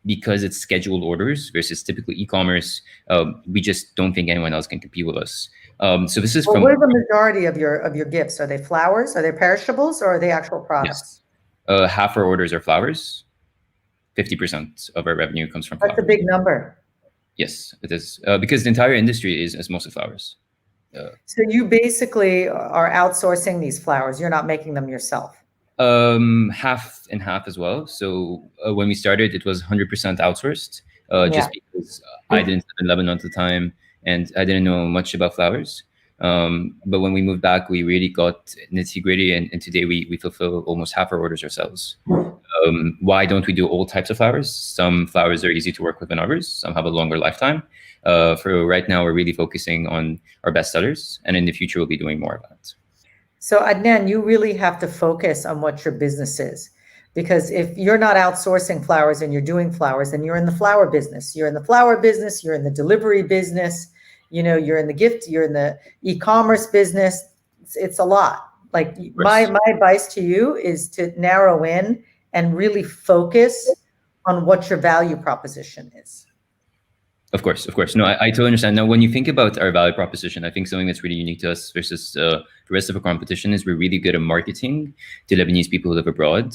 because it's scheduled orders versus typically e-commerce, we just don't think anyone else can compete with us. So this is from. What are the majority of your gifts? Are they flowers? Are they perishables? Or are they actual products? Yes. Half our orders are flowers. 50% of our revenue comes from flowers. That's a big number. Yes, it is, because the entire industry is mostly flowers. So you basically are outsourcing these flowers. You're not making them yourself. Half and half as well. So when we started, it was 100% outsourced, just because I didn't live in Lebanon at the time and I didn't know much about flowers. But when we moved back, we really got nitty gritty, and today we fulfill almost half our orders ourselves. Why don't we do all types of flowers? Some flowers are easy to work with than others. Some have a longer lifetime. For right now, we're really focusing on our best sellers, and in the future, we'll be doing more of that. So Adnan, you really have to focus on what your business is, because if you're not outsourcing flowers and you're doing flowers, then you're in the flower business. You're in the flower business. You're in the delivery business. You're in the gift. You're in the e-commerce business. It's a lot. Like my advice to you is to narrow in and really focus on what your value proposition is. Of course. No, I totally understand. Now, when you think about our value proposition, I think something that's really unique to us versus the rest of our competition is we're really good at marketing to Lebanese people who live abroad.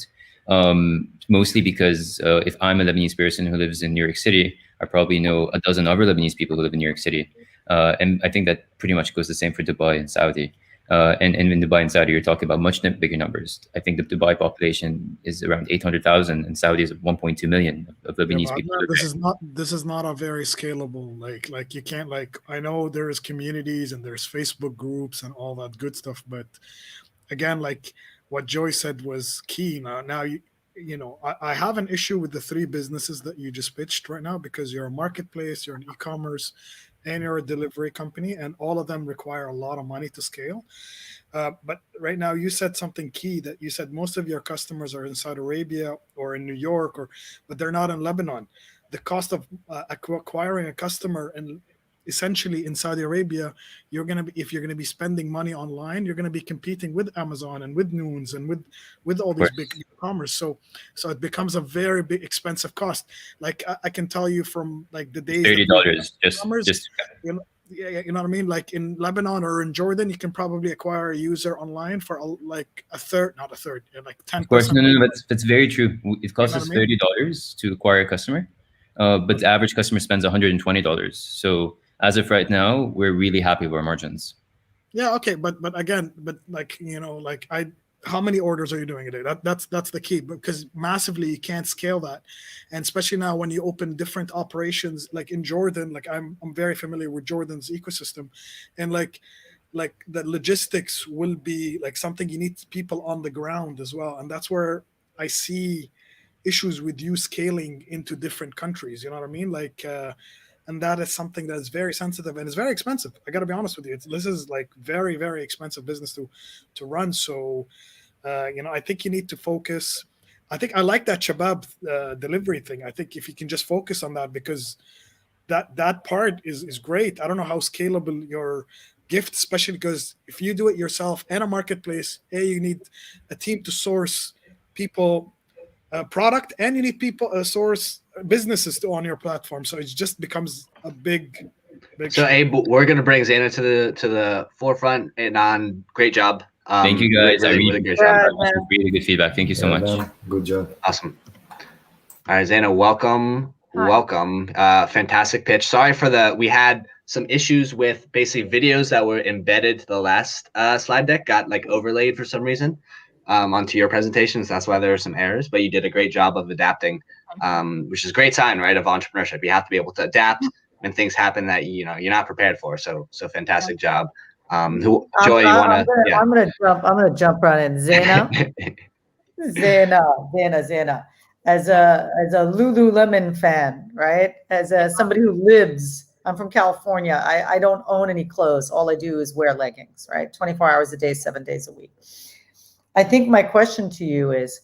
Mostly because if I'm a Lebanese person who lives in New York City, I probably know a dozen other Lebanese people who live in New York City. And I think that pretty much goes the same for Dubai and Saudi. And in Dubai and Saudi, you're talking about much bigger numbers. I think the Dubai population is around 800,000 and Saudi is 1.2 million of Lebanese people. This is not a very scalable, like you can't, I know there's communities and there's Facebook groups and all that good stuff, but again, like what Joy said was key. Now I have an issue with the three businesses that you just pitched right now, because you're a marketplace, you're an e-commerce, and you're a delivery company, and all of them require a lot of money to scale. But right now you said something key, that you said most of your customers are in Saudi Arabia or in New York, but they're not in Lebanon. The cost of acquiring a customer and essentially in Saudi Arabia, if you're going to be spending money online, you're going to be competing with Amazon and with Noons and with all these big e-commerce. So it becomes a very big expensive cost. Like I can tell you from like the days, $30 just you know what I mean? Like in Lebanon or in Jordan, you can probably acquire a user online for like a third, not a third, like 10%. Of course, no, that's very true. It costs us $30 to acquire a customer, but the average customer spends $120. So as of right now, we're really happy with our margins. Yeah, okay, but again, how many orders are you doing a day? That's the key, because massively you can't scale that, and especially now when you open different operations, like in Jordan, like I'm very familiar with Jordan's ecosystem, and like the logistics will be like something you need people on the ground as well, and that's where I see issues with you scaling into different countries. You know what I mean? And that is something that is very sensitive and it's very expensive. I got to be honest with you. This is like very, very expensive business to run. So, I think you need to focus. I think I like that Shabab delivery thing. I think if you can just focus on that, because that part is great. I don't know how scalable your gift, especially because if you do it yourself and a marketplace, you need a team to source people product, and you need people source businesses to on your platform. So it just becomes a big So shift. Abe, we're gonna bring Zaina to the forefront, and on great job. Thank you guys. Really great Yeah, job. man. Really good feedback. Thank you so much. Man, good job. Awesome. All right, Zaina, welcome. Hi. Welcome. Fantastic pitch. Sorry for we had some issues with basically videos that were embedded to the last slide deck, got like overlaid for some reason onto your presentations. That's why there were some errors, but you did a great job of adapting, which is a great sign, right, of entrepreneurship. You have to be able to adapt when things happen that you're not prepared for. So fantastic job. Joy, you want to? Yeah. I'm gonna jump right in. Zena. As a Lululemon fan, right? As somebody who lives, I'm from California. I don't own any clothes. All I do is wear leggings, right? 24 hours a day, 7 days a week. I think my question to you is,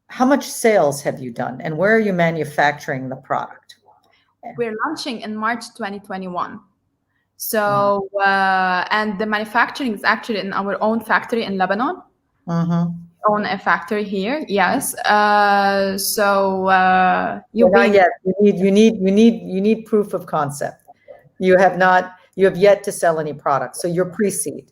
how much sales have you done, and where are you manufacturing the product? We're launching in March 2021. So, and the manufacturing is actually in our own factory in Lebanon. Own a factory here, yes. So not yet. You need proof of concept. You have yet to sell any products. So you're pre-seed.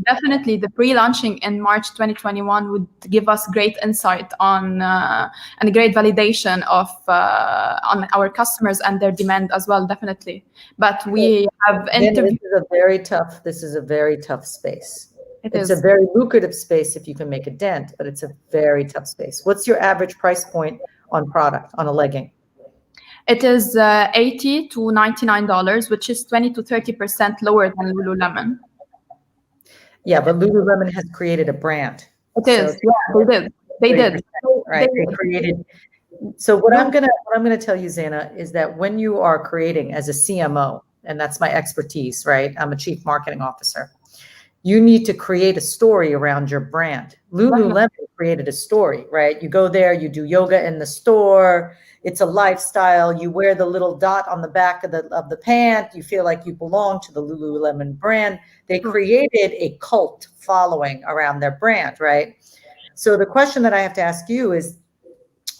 Definitely, the pre-launching in March 2021 would give us great insight on and great validation of on our customers and their demand as well. Definitely, but we have interviewed. This is a very tough space. It's a very lucrative space if you can make a dent, but it's a very tough space. What's your average price point on a legging? It is $80 to $99, which is 20 to 30% lower than Lululemon. Yeah, but Lululemon has created a brand. It is. Yeah, they did. Right. They created. So what I'm gonna tell you, Zaina, is that when you are creating as a CMO, and that's my expertise, right? I'm a chief marketing officer. You need to create a story around your brand. Lululemon created a story, right? You go there, you do yoga in the store. It's a lifestyle. You wear the little dot on the back of the pant. You feel like you belong to the Lululemon brand. They created a cult following around their brand, right? So the question that I have to ask you is,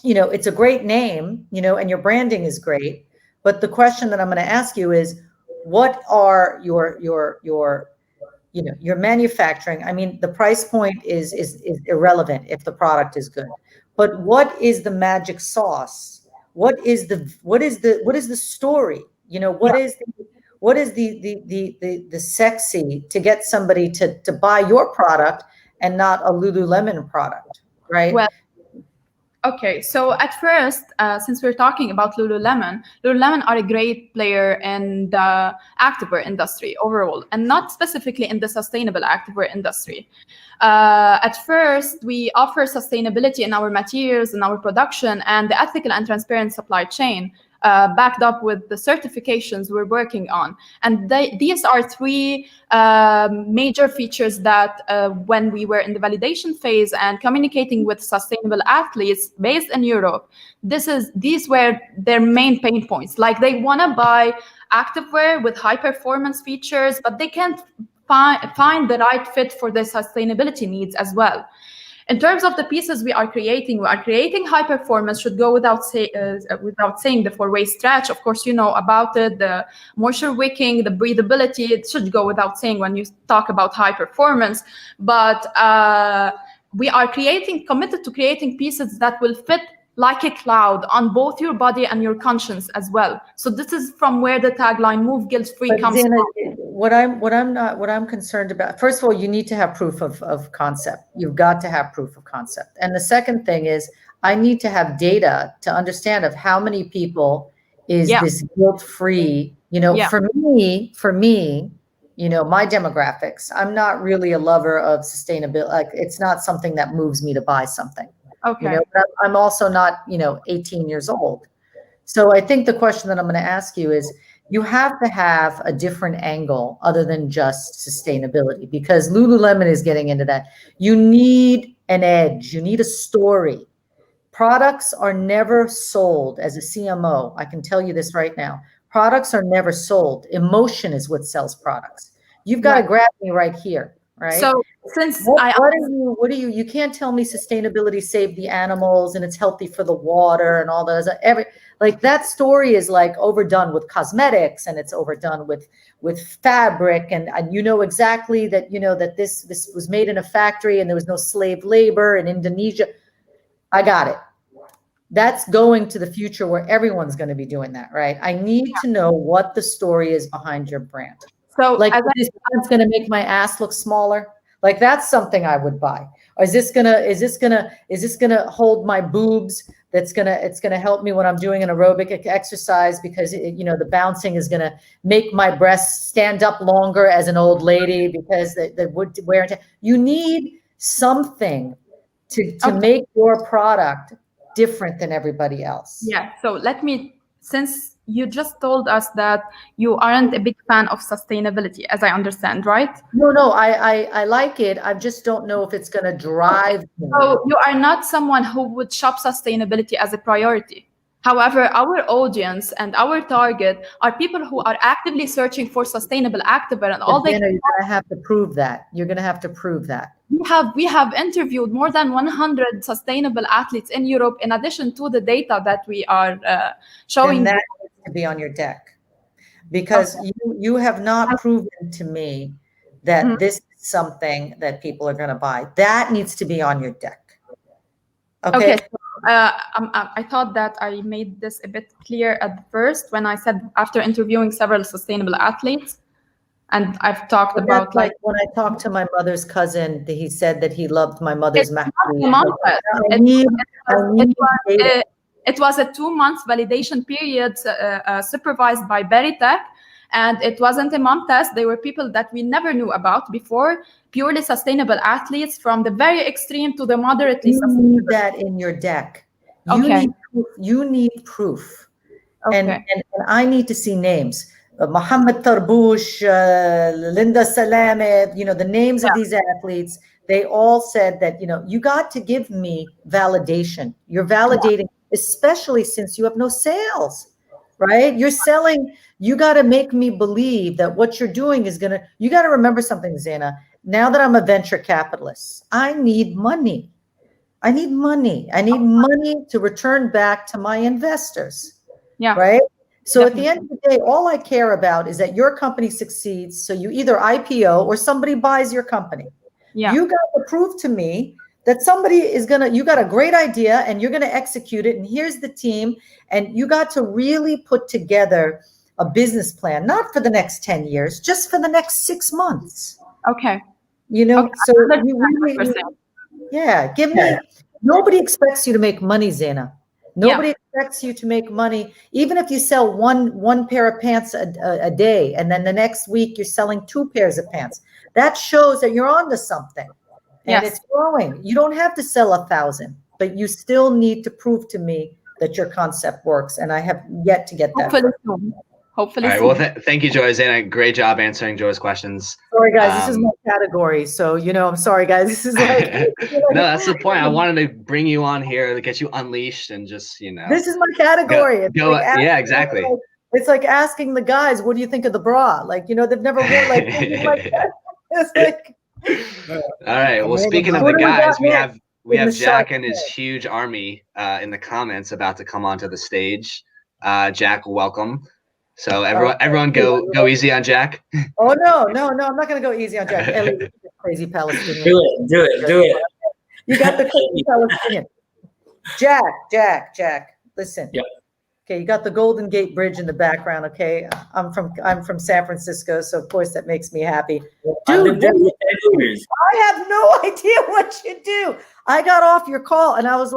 it's a great name, and your branding is great. But the question that I'm going to ask you is, what are your manufacturing? I mean, the price point is irrelevant if the product is good. But what is the magic sauce? What is the story? What is the sexy to get somebody to buy your product and not a Lululemon product, right? Well, okay, so at first, since we're talking about Lululemon are a great player in the activewear industry overall, and not specifically in the sustainable activewear industry. At first, we offer sustainability in our materials, in our production, and the ethical and transparent supply chain, backed up with the certifications we're working on. And these are three major features that when we were in the validation phase and communicating with sustainable athletes based in Europe, these were their main pain points. Like, they want to buy activewear with high performance features, but they can't find the right fit for their sustainability needs as well. In terms of the pieces we are creating high performance, should go without saying, the 4-way stretch. Of course, you know about it, the moisture wicking, the breathability, it should go without saying when you talk about high performance. But we are committed to creating pieces that will fit like a cloud on both your body and your conscience as well. So this is from where the tagline "Move Guilt-Free" comes from. What I'm concerned about, first of all, you need to have proof of concept. You've got to have proof of concept. And the second thing is, I need to have data to understand of how many people is this guilt-free. For me, my demographics, I'm not really a lover of sustainability. Like, it's not something that moves me to buy something. Okay. But I'm also not, 18 years old. So I think the question that I'm going to ask you is, you have to have a different angle other than just sustainability, because Lululemon is getting into that. You need an edge. You need a story. Products are never sold. As a CMO, I can tell you this right now. Products are never sold. Emotion is what sells products. You've got to grab me right here. right? So since what are you can't tell me sustainability saved the animals and it's healthy for the water and all those, like that story is like overdone with cosmetics, and it's overdone with fabric, and you know exactly that, you know, that this was made in a factory and there was no slave labor in Indonesia. I got it. That's going to the future where everyone's going to be doing that, right? I need to know what the story is behind your brand. So like, this brand's going to make my ass look smaller. Like, that's something I would buy. Or is this gonna hold my boobs? It's gonna help me when I'm doing an aerobic exercise, because you know, the bouncing is gonna make my breasts stand up longer as an old lady, because the wood wear and tear. You need something to make your product different than everybody else. Yeah. So let me, since you just told us that you aren't a big fan of sustainability, as I understand, right? No, I like it. I just don't know if it's going to drive me. So you are not someone who would shop sustainability as a priority. However, our audience and our target are people who are actively searching for sustainable activewear, and all you're going to have to prove that. You're going to have to prove that. We have interviewed more than 100 sustainable athletes in Europe, in addition to the data that we are showing. And that needs to be on your deck, because you have not proven to me that this is something that people are going to buy. That needs to be on your deck. Okay. So, I thought that I made this a bit clear at first when I said, after interviewing several sustainable athletes, and I've talked about, like when I talked to my mother's cousin, he said that he loved my mother's It was a 2-month validation period supervised by Veritech, and it wasn't a mom test. They were people that we never knew about before, purely sustainable athletes, from the very extreme to the moderately sustainable. You need that in your deck. You need proof. And I need to see names. Mohammed Tarbouche, Linda Salame, you know, the names of these athletes, they all said that, you know, you got to give me validation. You're validating, especially since you have no sales, right? You're selling, you got to make me believe that what you're doing is going to, you got to remember something, Zaina. Now that I'm a venture capitalist, I need money. I need money. I need money to return back to my investors. Yeah. Right? So at the end of the day, all I care about is that your company succeeds. So you either IPO or somebody buys your company. Yeah. You got to prove to me that somebody is you got a great idea and you're going to execute it. And here's the team. And you got to really put together a business plan, not for the next 10 years, just for the next 6 months. Okay. You know, so you really, give me, nobody expects you to make money, Zaina. Nobody expects you to make money, even if you sell one pair of pants a day, and then the next week you're selling 2 pairs of pants. That shows that you're onto something, and it's growing. You don't have to sell 1,000, but you still need to prove to me that your concept works, and I have yet to get that. Hopefully. All right. Well, thank you, Joy. Zaina, great job answering Joy's questions. Sorry, guys. This is my category. So, you know, I'm sorry, guys. This is like... No, that's the point. I wanted to bring you on here to get you unleashed and just, you know. This is my category. Yeah, exactly. It's like asking the guys, what do you think of the bra? Like, you know, they've never worn like that. It's like... All right. Well, speaking of the guys, we have Jack and his huge army in the comments about to come onto the stage. Jack, welcome. So everyone go easy on Jack. Oh, no, I'm not going to go easy on Jack. Ellie, crazy Palestinian. Do it. You got the crazy Palestinian. Jack, listen. Yeah. Okay, you got the Golden Gate Bridge in the background, okay? I'm from San Francisco, so of course that makes me happy. Dude, I have no idea what you do. I got off your call and I was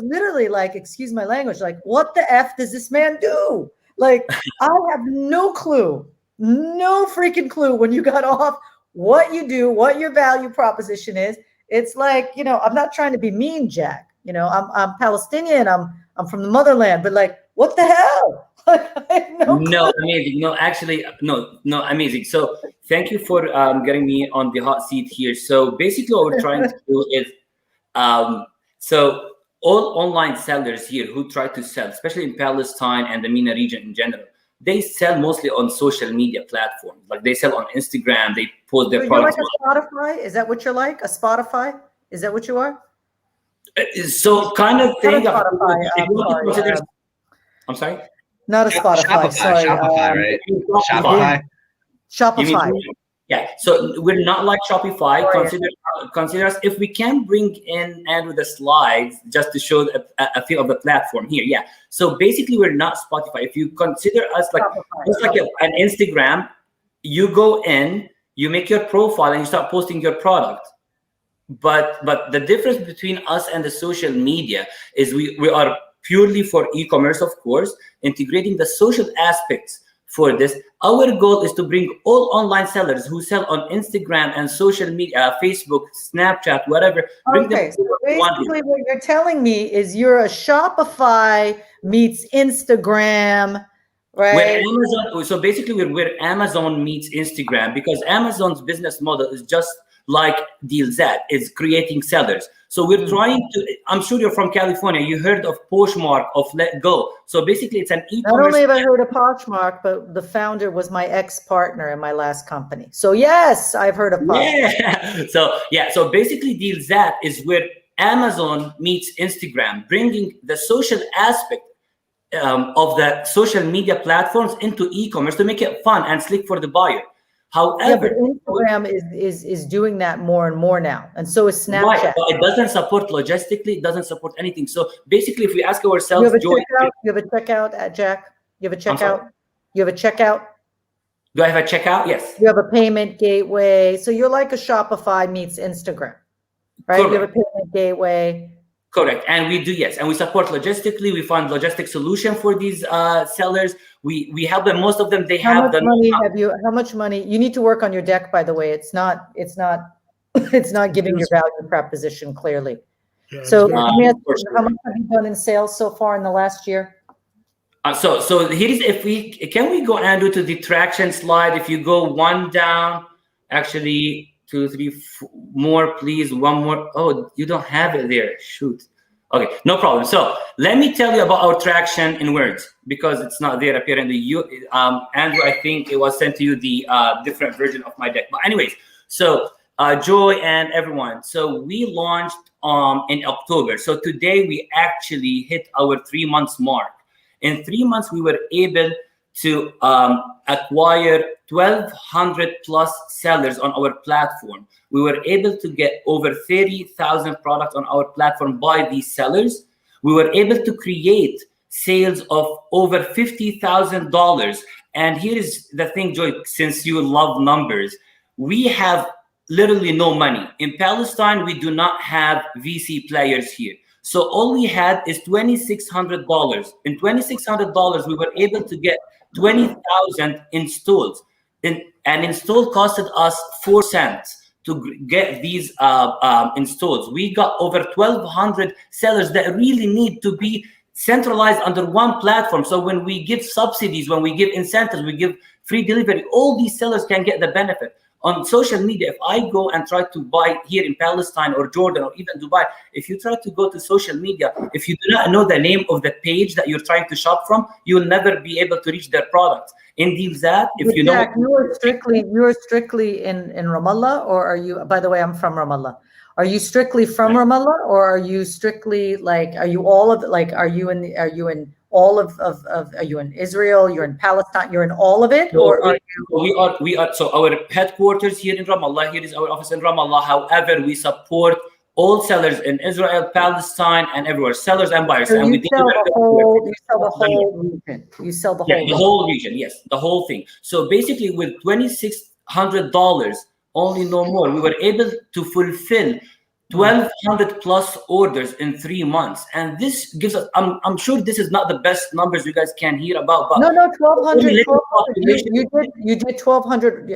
literally like, excuse my language, like, what the F does this man do? Like, I have no freaking clue when you got off what you do, what your value proposition is. It's like, you know, I'm not trying to be mean, Jack. You know, I'm Palestinian. I'm from the motherland, but like, what the hell? Like, I have no amazing. No, actually, no, amazing. So thank you for getting me on the hot seat here. So basically what we're trying to do is, so all online sellers here who try to sell, especially in Palestine and the MENA region in general, they sell mostly on social media platforms. Like they sell on Instagram, they post their So you're products. like a Spotify? Is that what you're like? A Spotify? Is that what you are? So kind of thing. Not a Spotify, If you want to sorry, consider, I'm sorry? not a Spotify. Sorry, Shopify, right? Shopify. Shopify. Yeah, so we're not like Shopify. Sorry. Consider us, if we can bring in Andrew the slides just to show a feel of the platform here. Yeah, so basically we're not Spotify. If you consider us like Shopify. just like an Instagram, you go in, you make your profile, and you start posting your product. But the difference between us and the social media is we are purely for e-commerce, of course, integrating the social aspects for this. Our goal is to bring all online sellers who sell on Instagram and social media, Facebook, Snapchat, whatever. Okay, so basically what you're telling me is you're a Shopify meets Instagram, right? Where Amazon, so basically we're where Amazon meets Instagram, because Amazon's business model is just like DealZ, is creating sellers. So we're trying to, I'm sure you're from California, you heard of Poshmark, of Let Go. So basically it's an e-commerce. Not only have I heard of Poshmark, but the founder was my ex-partner in my last company. So yes, I've heard of Poshmark. Yeah. So basically DealZ is where Amazon meets Instagram, bringing the social aspect of the social media platforms into e-commerce to make it fun and slick for the buyer. However, Instagram is doing that more and more now, and so is Snapchat. Right, but it doesn't support logistically, it doesn't support anything. So basically, if we ask ourselves, you have a checkout at Jack? You have a checkout? You have a checkout? Do I have a checkout? Yes. You have a payment gateway. So you're like a Shopify meets Instagram, right? Correct. You have a payment gateway. Correct. And we do, yes. And we support logistically. We find logistic solution for these sellers. We help them. Most of them, they How have much money have you? How much money? You need to work on your deck, by the way. It's not giving your value proposition clearly. Yeah, So let me ask you, sure. how much have you done in sales so far in the last year? So here's, can we go, Andrew, to the traction slide? If you go one down, actually 2, 3, 4 more, please. One more. Oh, you don't have it there. Shoot. Okay, no problem. So let me tell you about our traction in words, because it's not there apparently. Andrew, I think it was sent to you the different version of my deck. But anyways, so Joy and everyone. So we launched in October. So today we actually hit our 3 months mark. In 3 months, we were able to acquire 1,200 plus sellers on our platform. We were able to get over 30,000 products on our platform by these sellers. We were able to create sales of over $50,000. And here is the thing, Joy, since you love numbers, we have literally no money. In Palestine, we do not have VC players here. So all we had is $2,600. In $2,600, we were able to get 20,000 installs. An install costed us 4 cents to get these installs. We got over 1,200 sellers that really need to be centralized under one platform. So when we give subsidies, when we give incentives, we give free delivery, all these sellers can get the benefit. On social media, if I go and try to buy here in Palestine or Jordan or even Dubai, if you try to go to social media, if you do not know the name of the page that you're trying to shop from, you will never be able to reach their products. In DealZ, if you Jack, know, you're strictly in Ramallah, or are you? By the way, I'm from Ramallah. Are you strictly from Ramallah, or are you strictly like? Are you all of like? Are you in all of are you in Israel? You're in Palestine. You're in all of it, or are you? We are. So our headquarters here in Ramallah. Here is our office in Ramallah. However, we support all sellers in Israel, Palestine, and everywhere. Sellers and buyers. So and you sell the whole region. You sell the whole. The whole region. Yes, the whole thing. So basically, with $2,600, only no more, we were able to fulfill 1,200 plus orders in 3 months, and this gives us. I'm sure this is not the best numbers you guys can hear about, but No, 1,200. You did 1,200.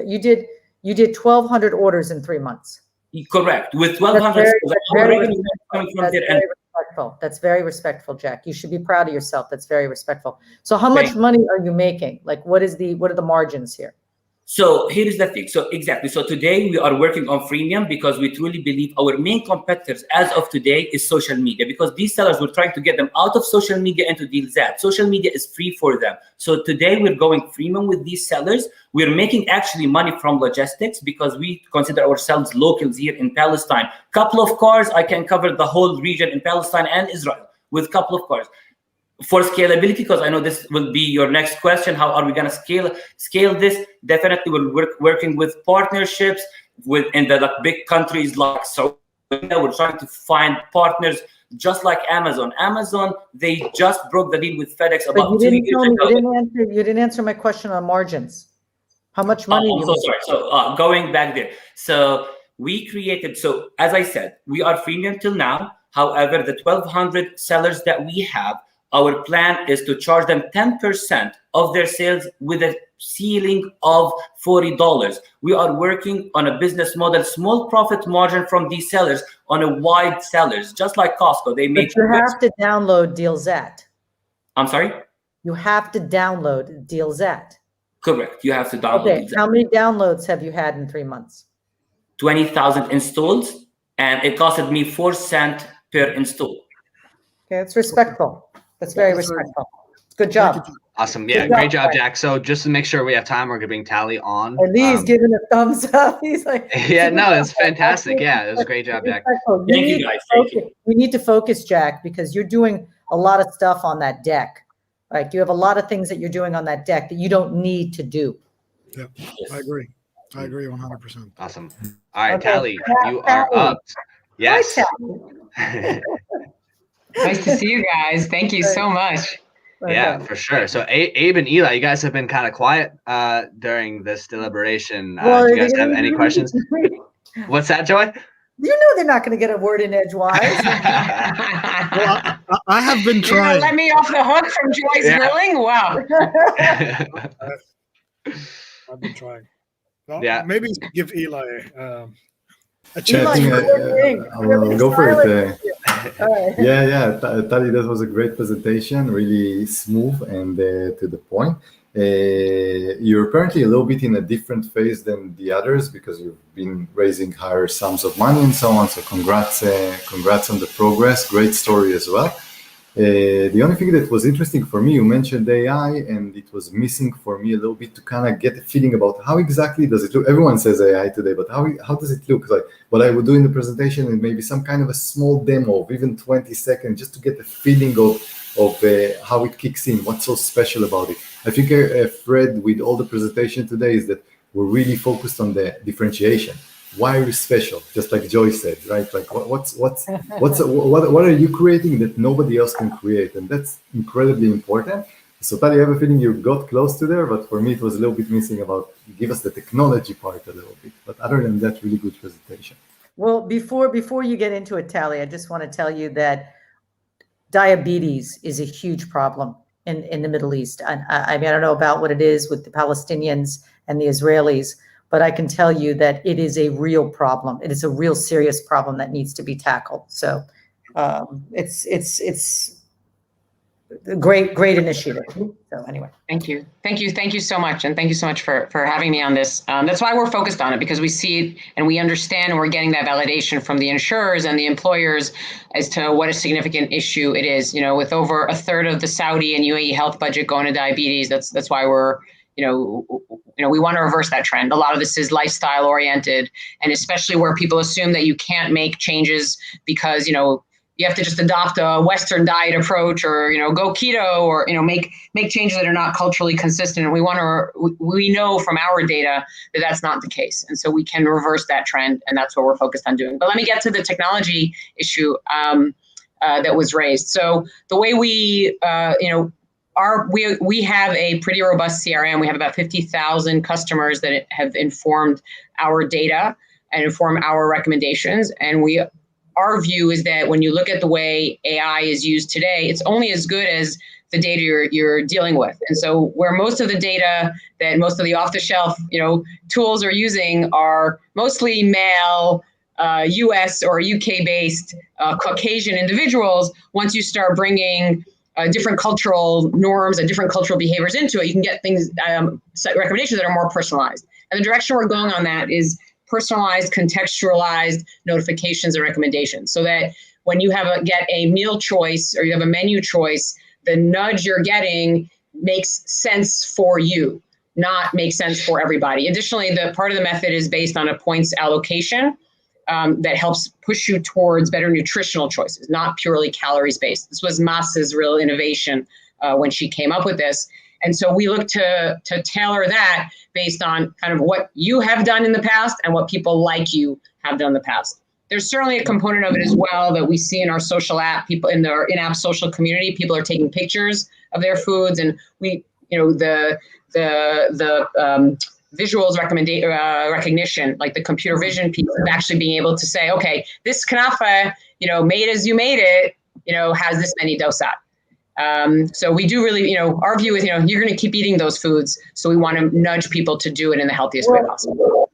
You did 1,200 orders in 3 months. Correct. With 1,200, That's very respectful, Jack. You should be proud of yourself. That's very respectful. So, how much money are you making? Like, what are the margins here? So here is the thing. So exactly. So today we are working on freemium because we truly believe our main competitors as of today is social media, because these sellers, we're trying to get them out of social media into DealZap. Social media is free for them. So today we're going freemium with these sellers. We're making actually money from logistics because we consider ourselves locals here in Palestine. Couple of cars, I can cover the whole region in Palestine and Israel with couple of cars. For scalability, because I know this will be your next question, how are we going to scale this? Definitely, we're working with partnerships in the big countries like Saudi Arabia. We're trying to find partners just like Amazon. Amazon, they just broke the deal with FedEx about 2 years ago. You didn't answer my question on margins. How much money? I'm so sorry. So going back there. So we created, so as I said, we are freemium till now. However, the 1,200 sellers that we have, our plan is to charge them 10% of their sales with a ceiling of $40. We are working on a business model, small profit margin from these sellers on a wide sellers, just like Costco. They make. But you have to download DealZat. I'm sorry? You have to download DealZat. Correct. You have to download. Okay. How many downloads have you had in 3 months? 20,000 installs, and it costed me 4 cents per install. Okay, it's respectful. That's very respectful. Good job. Awesome. Yeah, great job, Jack. So just to make sure we have time, we're going to bring Tally on. And he's giving a thumbs up. He's like, yeah, no, it's fantastic. Yeah, it was a great job, Jack. Thank you, guys. Thank you. We need to focus, Jack, because you're doing a lot of stuff on that deck. Right? You have a lot of things that you're doing on that deck that you don't need to do. Yeah, I agree. I agree 100%. Awesome. All right, Okay. Tally, you are up. Yes. Hi, Tally. Nice to see you guys. Thank you so much. Yeah, for sure. So Abe and Eli, you guys have been kind of quiet during this deliberation. Do you guys have any questions? What's that, Joy? You know they're not going to get a word in edgewise. Well, I have been You're gonna trying. let me off the hook from Joy's grilling? Wow. I've been trying. Well, Yeah. maybe give Eli a Yeah, chance. I think I'll go for it. All right. Yeah, Tali, that was a great presentation, really smooth and to the point. You're apparently a little bit in a different phase than the others because you've been raising higher sums of money and so on. So congrats on the progress. Great story as well. The only thing that was interesting for me, you mentioned AI, and it was missing for me a little bit to kind of get a feeling about how exactly does it look. Everyone says AI today, but how does it look? Like what I would do in the presentation and maybe some kind of a small demo of even 20 seconds just to get a feeling of how it kicks in, what's so special about it. I think a thread with all the presentation today is that we're really focused on the differentiation. Why are you special? Just like Joy said, right? Like what are you creating that nobody else can create? And that's incredibly important. So Tali, I have a feeling you got close to there, but for me it was a little bit missing about give us the technology part a little bit. But other than that, really good presentation. Well, before you get into it, Tally, I just want to tell you that diabetes is a huge problem in the Middle East. And I mean, I don't know about what it is with the Palestinians and the Israelis, but I can tell you that it is a real problem. It is a real serious problem that needs to be tackled. So it's a great initiative. So anyway. Thank you so much. And thank you so much for having me on this. That's why we're focused on it, because we see it and we understand and we're getting that validation from the insurers and the employers as to what a significant issue it is. You know, with over a third of the Saudi and UAE health budget going to diabetes, that's why we're, we want to reverse that trend. A lot of this is lifestyle oriented, and especially where people assume that you can't make changes because, you have to just adopt a Western diet approach or, go keto or, make changes that are not culturally consistent. And we know from our data that that's not the case. And so we can reverse that trend, and that's what we're focused on doing. But let me get to the technology issue that was raised. So the way we have a pretty robust CRM. We have about 50,000 customers that have informed our data and inform our recommendations. And our view is that when you look at the way AI is used today, it's only as good as the data you're dealing with. And so where most of the data that most of the off-the-shelf, tools are using are mostly male, US or UK-based Caucasian individuals. Once you start bringing different cultural norms and different cultural behaviors into it, you can get things, set recommendations that are more personalized. And the direction we're going on that is personalized, contextualized notifications and recommendations, so that when you get a meal choice or you have a menu choice, the nudge you're getting makes sense for you, not makes sense for everybody. Additionally, the part of the method is based on a points allocation that helps push you towards better nutritional choices, not purely calories based. This was Mas's real innovation when she came up with this. And so we look to tailor that based on kind of what you have done in the past and what people like you have done in the past. There's certainly a component of it as well that we see in our social app, people in their in-app social community, people are taking pictures of their foods, and we, the visuals recognition, like the computer vision piece of actually being able to say, okay, this kanafa, made as you made it, has this many dosat. So we do really, our view is, you're going to keep eating those foods. So we want to nudge people to do it in the healthiest way possible.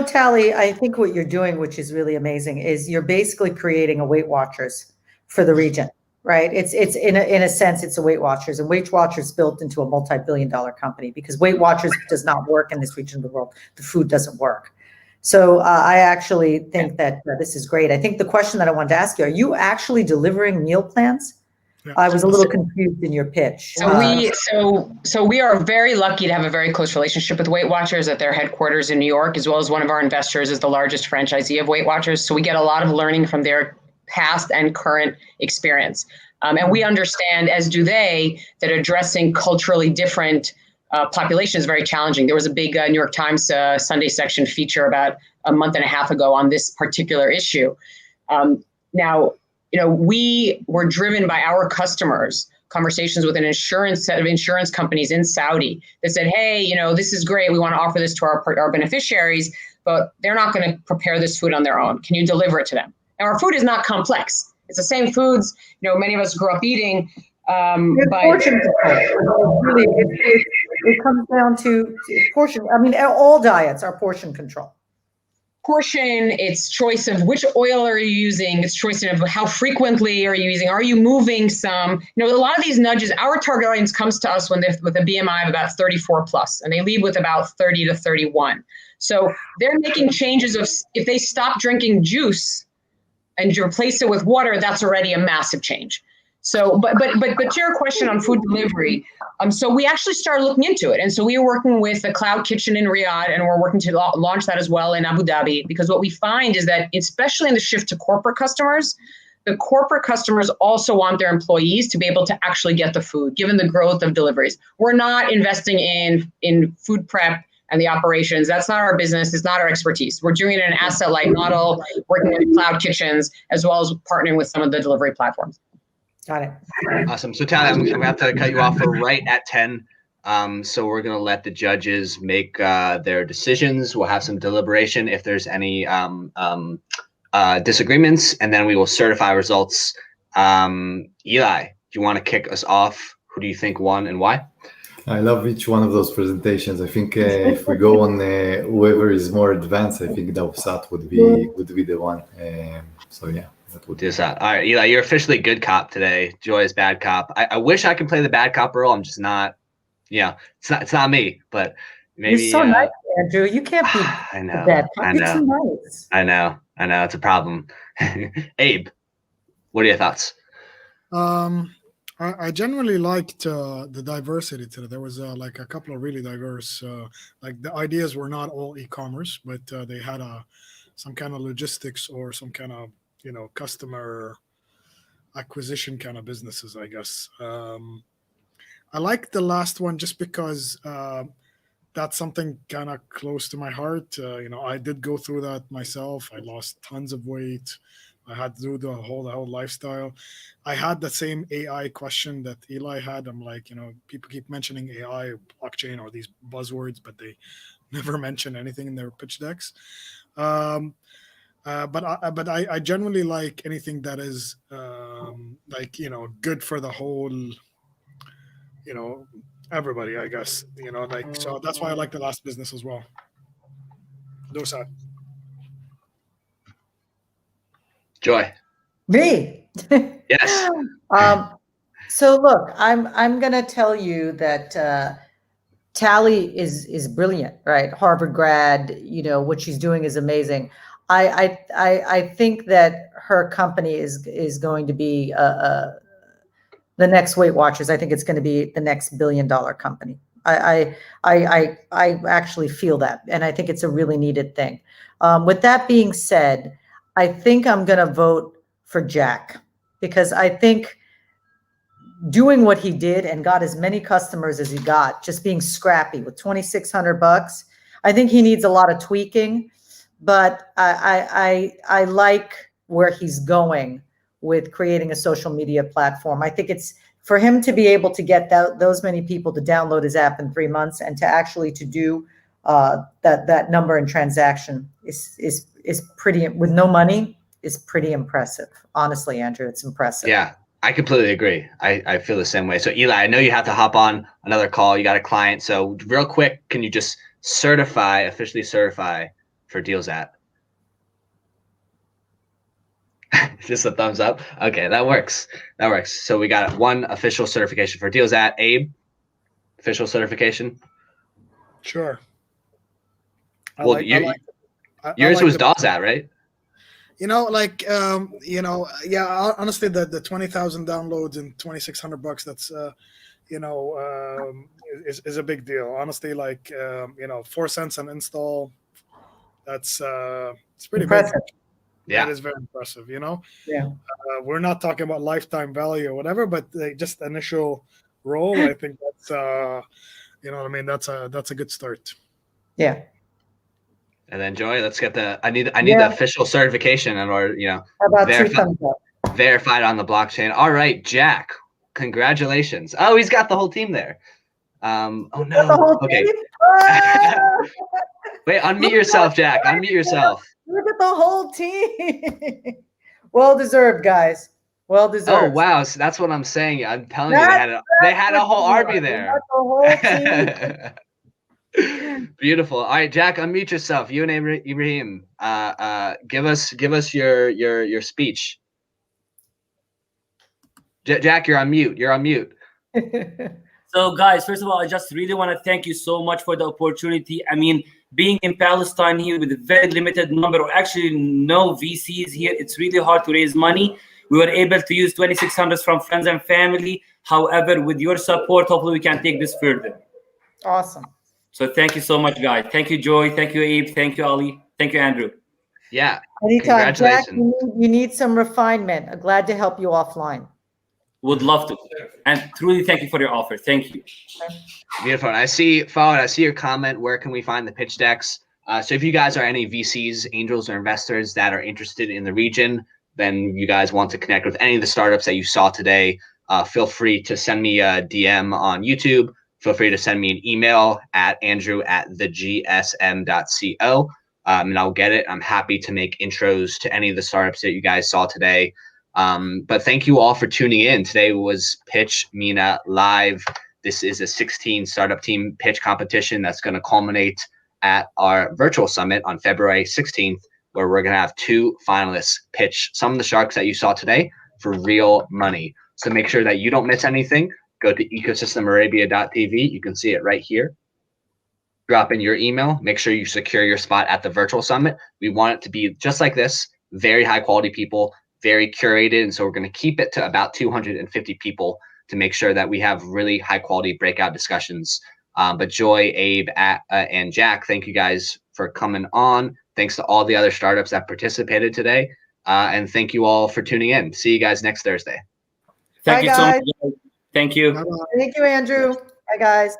Tally, I think what you're doing, which is really amazing, is you're basically creating a Weight Watchers for the region, right? It's in a sense, it's a Weight Watchers, and Weight Watchers built into a multi-billion-dollar company, because Weight Watchers does not work in this region of the world. The food doesn't work. So I actually think that this is great. I think the question that I wanted to ask you, are you actually delivering meal plans? Yeah. I was a little confused in your pitch. So we are very lucky to have a very close relationship with Weight Watchers at their headquarters in New York, as well as one of our investors is the largest franchisee of Weight Watchers. So we get a lot of learning from their past and current experience. And we understand, as do they, that addressing culturally different populations is very challenging. There was a big New York Times Sunday section feature about a month and a half ago on this particular issue. Now, we were driven by our customers, conversations with an set of insurance companies in Saudi that said, hey, this is great. We want to offer this to our beneficiaries, but they're not going to prepare this food on their own. Can you deliver it to them? And our food is not complex. It's the same foods, many of us grew up eating. Portion control. Really, it comes down to portion. I mean, all diets are portion control. Portion, it's choice of which oil are you using, it's choice of how frequently are you using, are you moving some, a lot of these nudges, our target audience comes to us with a BMI of about 34 plus, and they leave with about 30 to 31. So they're making changes if they stop drinking juice and you replace it with water, that's already a massive change. So, but to your question on food delivery, so we actually started looking into it. And so we are working with a cloud kitchen in Riyadh, and we're working to launch that as well in Abu Dhabi, because what we find is that, especially in the shift to corporate customers, the corporate customers also want their employees to be able to actually get the food, given the growth of deliveries. We're not investing in food prep and the operations. That's not our business. It's not our expertise. We're doing it in an asset-light model, working with cloud kitchens, as well as partnering with some of the delivery platforms. Got it. Awesome. So Tally, I'm going to have to cut you off for right at 10. So we're going to let the judges make their decisions. We'll have some deliberation if there's any disagreements, and then we will certify results. Eli, do you want to kick us off? Who do you think won and why? I love each one of those presentations. I think if we go on whoever is more advanced, I think Dawsat would be the one. So yeah. All right, Eli, you're officially good cop today. Joy is bad cop. I wish I could play the bad cop role. I'm just not. It's not me. But maybe. You're so nice, Andrew. You can't be I know. bad cop. I know. You're too nice. I know. It's a problem. Abe, what are your thoughts? I generally liked the diversity today. There was a couple of really diverse. The ideas were not all e-commerce, but they had some kind of logistics or some kind of customer acquisition kind of businesses, I guess. I like the last one just because that's something kind of close to my heart. I did go through that myself. I lost tons of weight. I had to do the whole lifestyle. I had the same AI question that Eli had. I'm like, people keep mentioning AI, blockchain, or these buzzwords, but they never mention anything in their pitch decks. But I generally like anything that is good for the whole, everybody, I guess, so that's why I like the last business as well. Dawsat. Joy. Me. Yes. So look, I'm gonna tell you that Tally is brilliant, right? Harvard grad, what she's doing is amazing. I think that her company is going to be the next Weight Watchers. I think it's going to be the next billion-dollar company. I actually feel that, and I think it's a really needed thing. With that being said, I think I'm going to vote for Jack, because I think doing what he did and got as many customers as he got, just being scrappy with $2,600, I think he needs a lot of tweaking, but I like where he's going with creating a social media platform. I think it's for him to be able to get those many people to download his app in 3 months, and to actually to do that number in transaction is pretty, with no money, is pretty impressive. Honestly, Andrew, it's impressive. Yeah, I completely agree. I feel the same way. So Eli, I know you have to hop on another call. You got a client. So real quick, can you just officially certify for DealsAt? Just a thumbs up. Okay, that works. That works. So we got one official certification for DealsAt. Abe, official certification. Sure. Yours was DawsAt, right? Yeah, honestly, the 20,000 downloads and $2,600, that's is a big deal. Honestly, 4 cents an install, that's it's pretty impressive. big. Yeah, that is very impressive. Yeah. We're not talking about lifetime value or whatever, but just initial roll, I think that's that's a good start. Yeah. And then Joy, let's get I need the official certification in order, How about 2 thumbs up? verified on the blockchain. All right, Jack, congratulations. Oh, he's got the whole team there. Oh no. Okay. Wait, unmute yourself, Jack. Unmute yourself. Look at the whole team. Well deserved, guys. Well deserved. Oh wow, so that's what I'm saying. I'm telling you, they had a whole army there. The whole team. Beautiful. All right, Jack, unmute yourself. You and Ibrahim, give us your speech. Jack, you're on mute. You're on mute. So guys, first of all, I just really want to thank you so much for the opportunity. I mean, being in Palestine here with a very limited number, or actually no VCs here, it's really hard to raise money. We were able to use 2,600 from friends and family. However, with your support, hopefully we can take this further. Awesome. So thank you so much, guys. Thank you, Joy. Thank you, Abe. Thank you, Ali. Thank you, Andrew. Yeah. Anytime, Jack, you need some refinement. I'm glad to help you offline. Would love to. And truly thank you for your offer. Thank you. Beautiful. And I see your comment. Where can we find the pitch decks? So if you guys are any VCs, angels, or investors that are interested in the region, then you guys want to connect with any of the startups that you saw today, feel free to send me a DM on YouTube. Feel free to send me an email at andrew@thegsm.co, and I'll get it. I'm happy to make intros to any of the startups that you guys saw today. But thank you all for tuning in. Today was Pitch MENA Live. This is a 16 startup team pitch competition that's going to culminate at our virtual summit on February 16th, where we're going to have 2 finalists pitch some of the sharks that you saw today for real money. So make sure that you don't miss anything. Go to ecosystemarabia.tv. You can see it right here. Drop in your email. Make sure you secure your spot at the virtual summit. We want it to be just like this, very high quality people, very curated. And so we're going to keep it to about 250 people to make sure that we have really high quality breakout discussions. But Joy, Abe, and Jack, thank you guys for coming on. Thanks to all the other startups that participated today. And thank you all for tuning in. See you guys next Thursday. Thank you so much. Thank you. Thank you, Andrew. Bye, guys.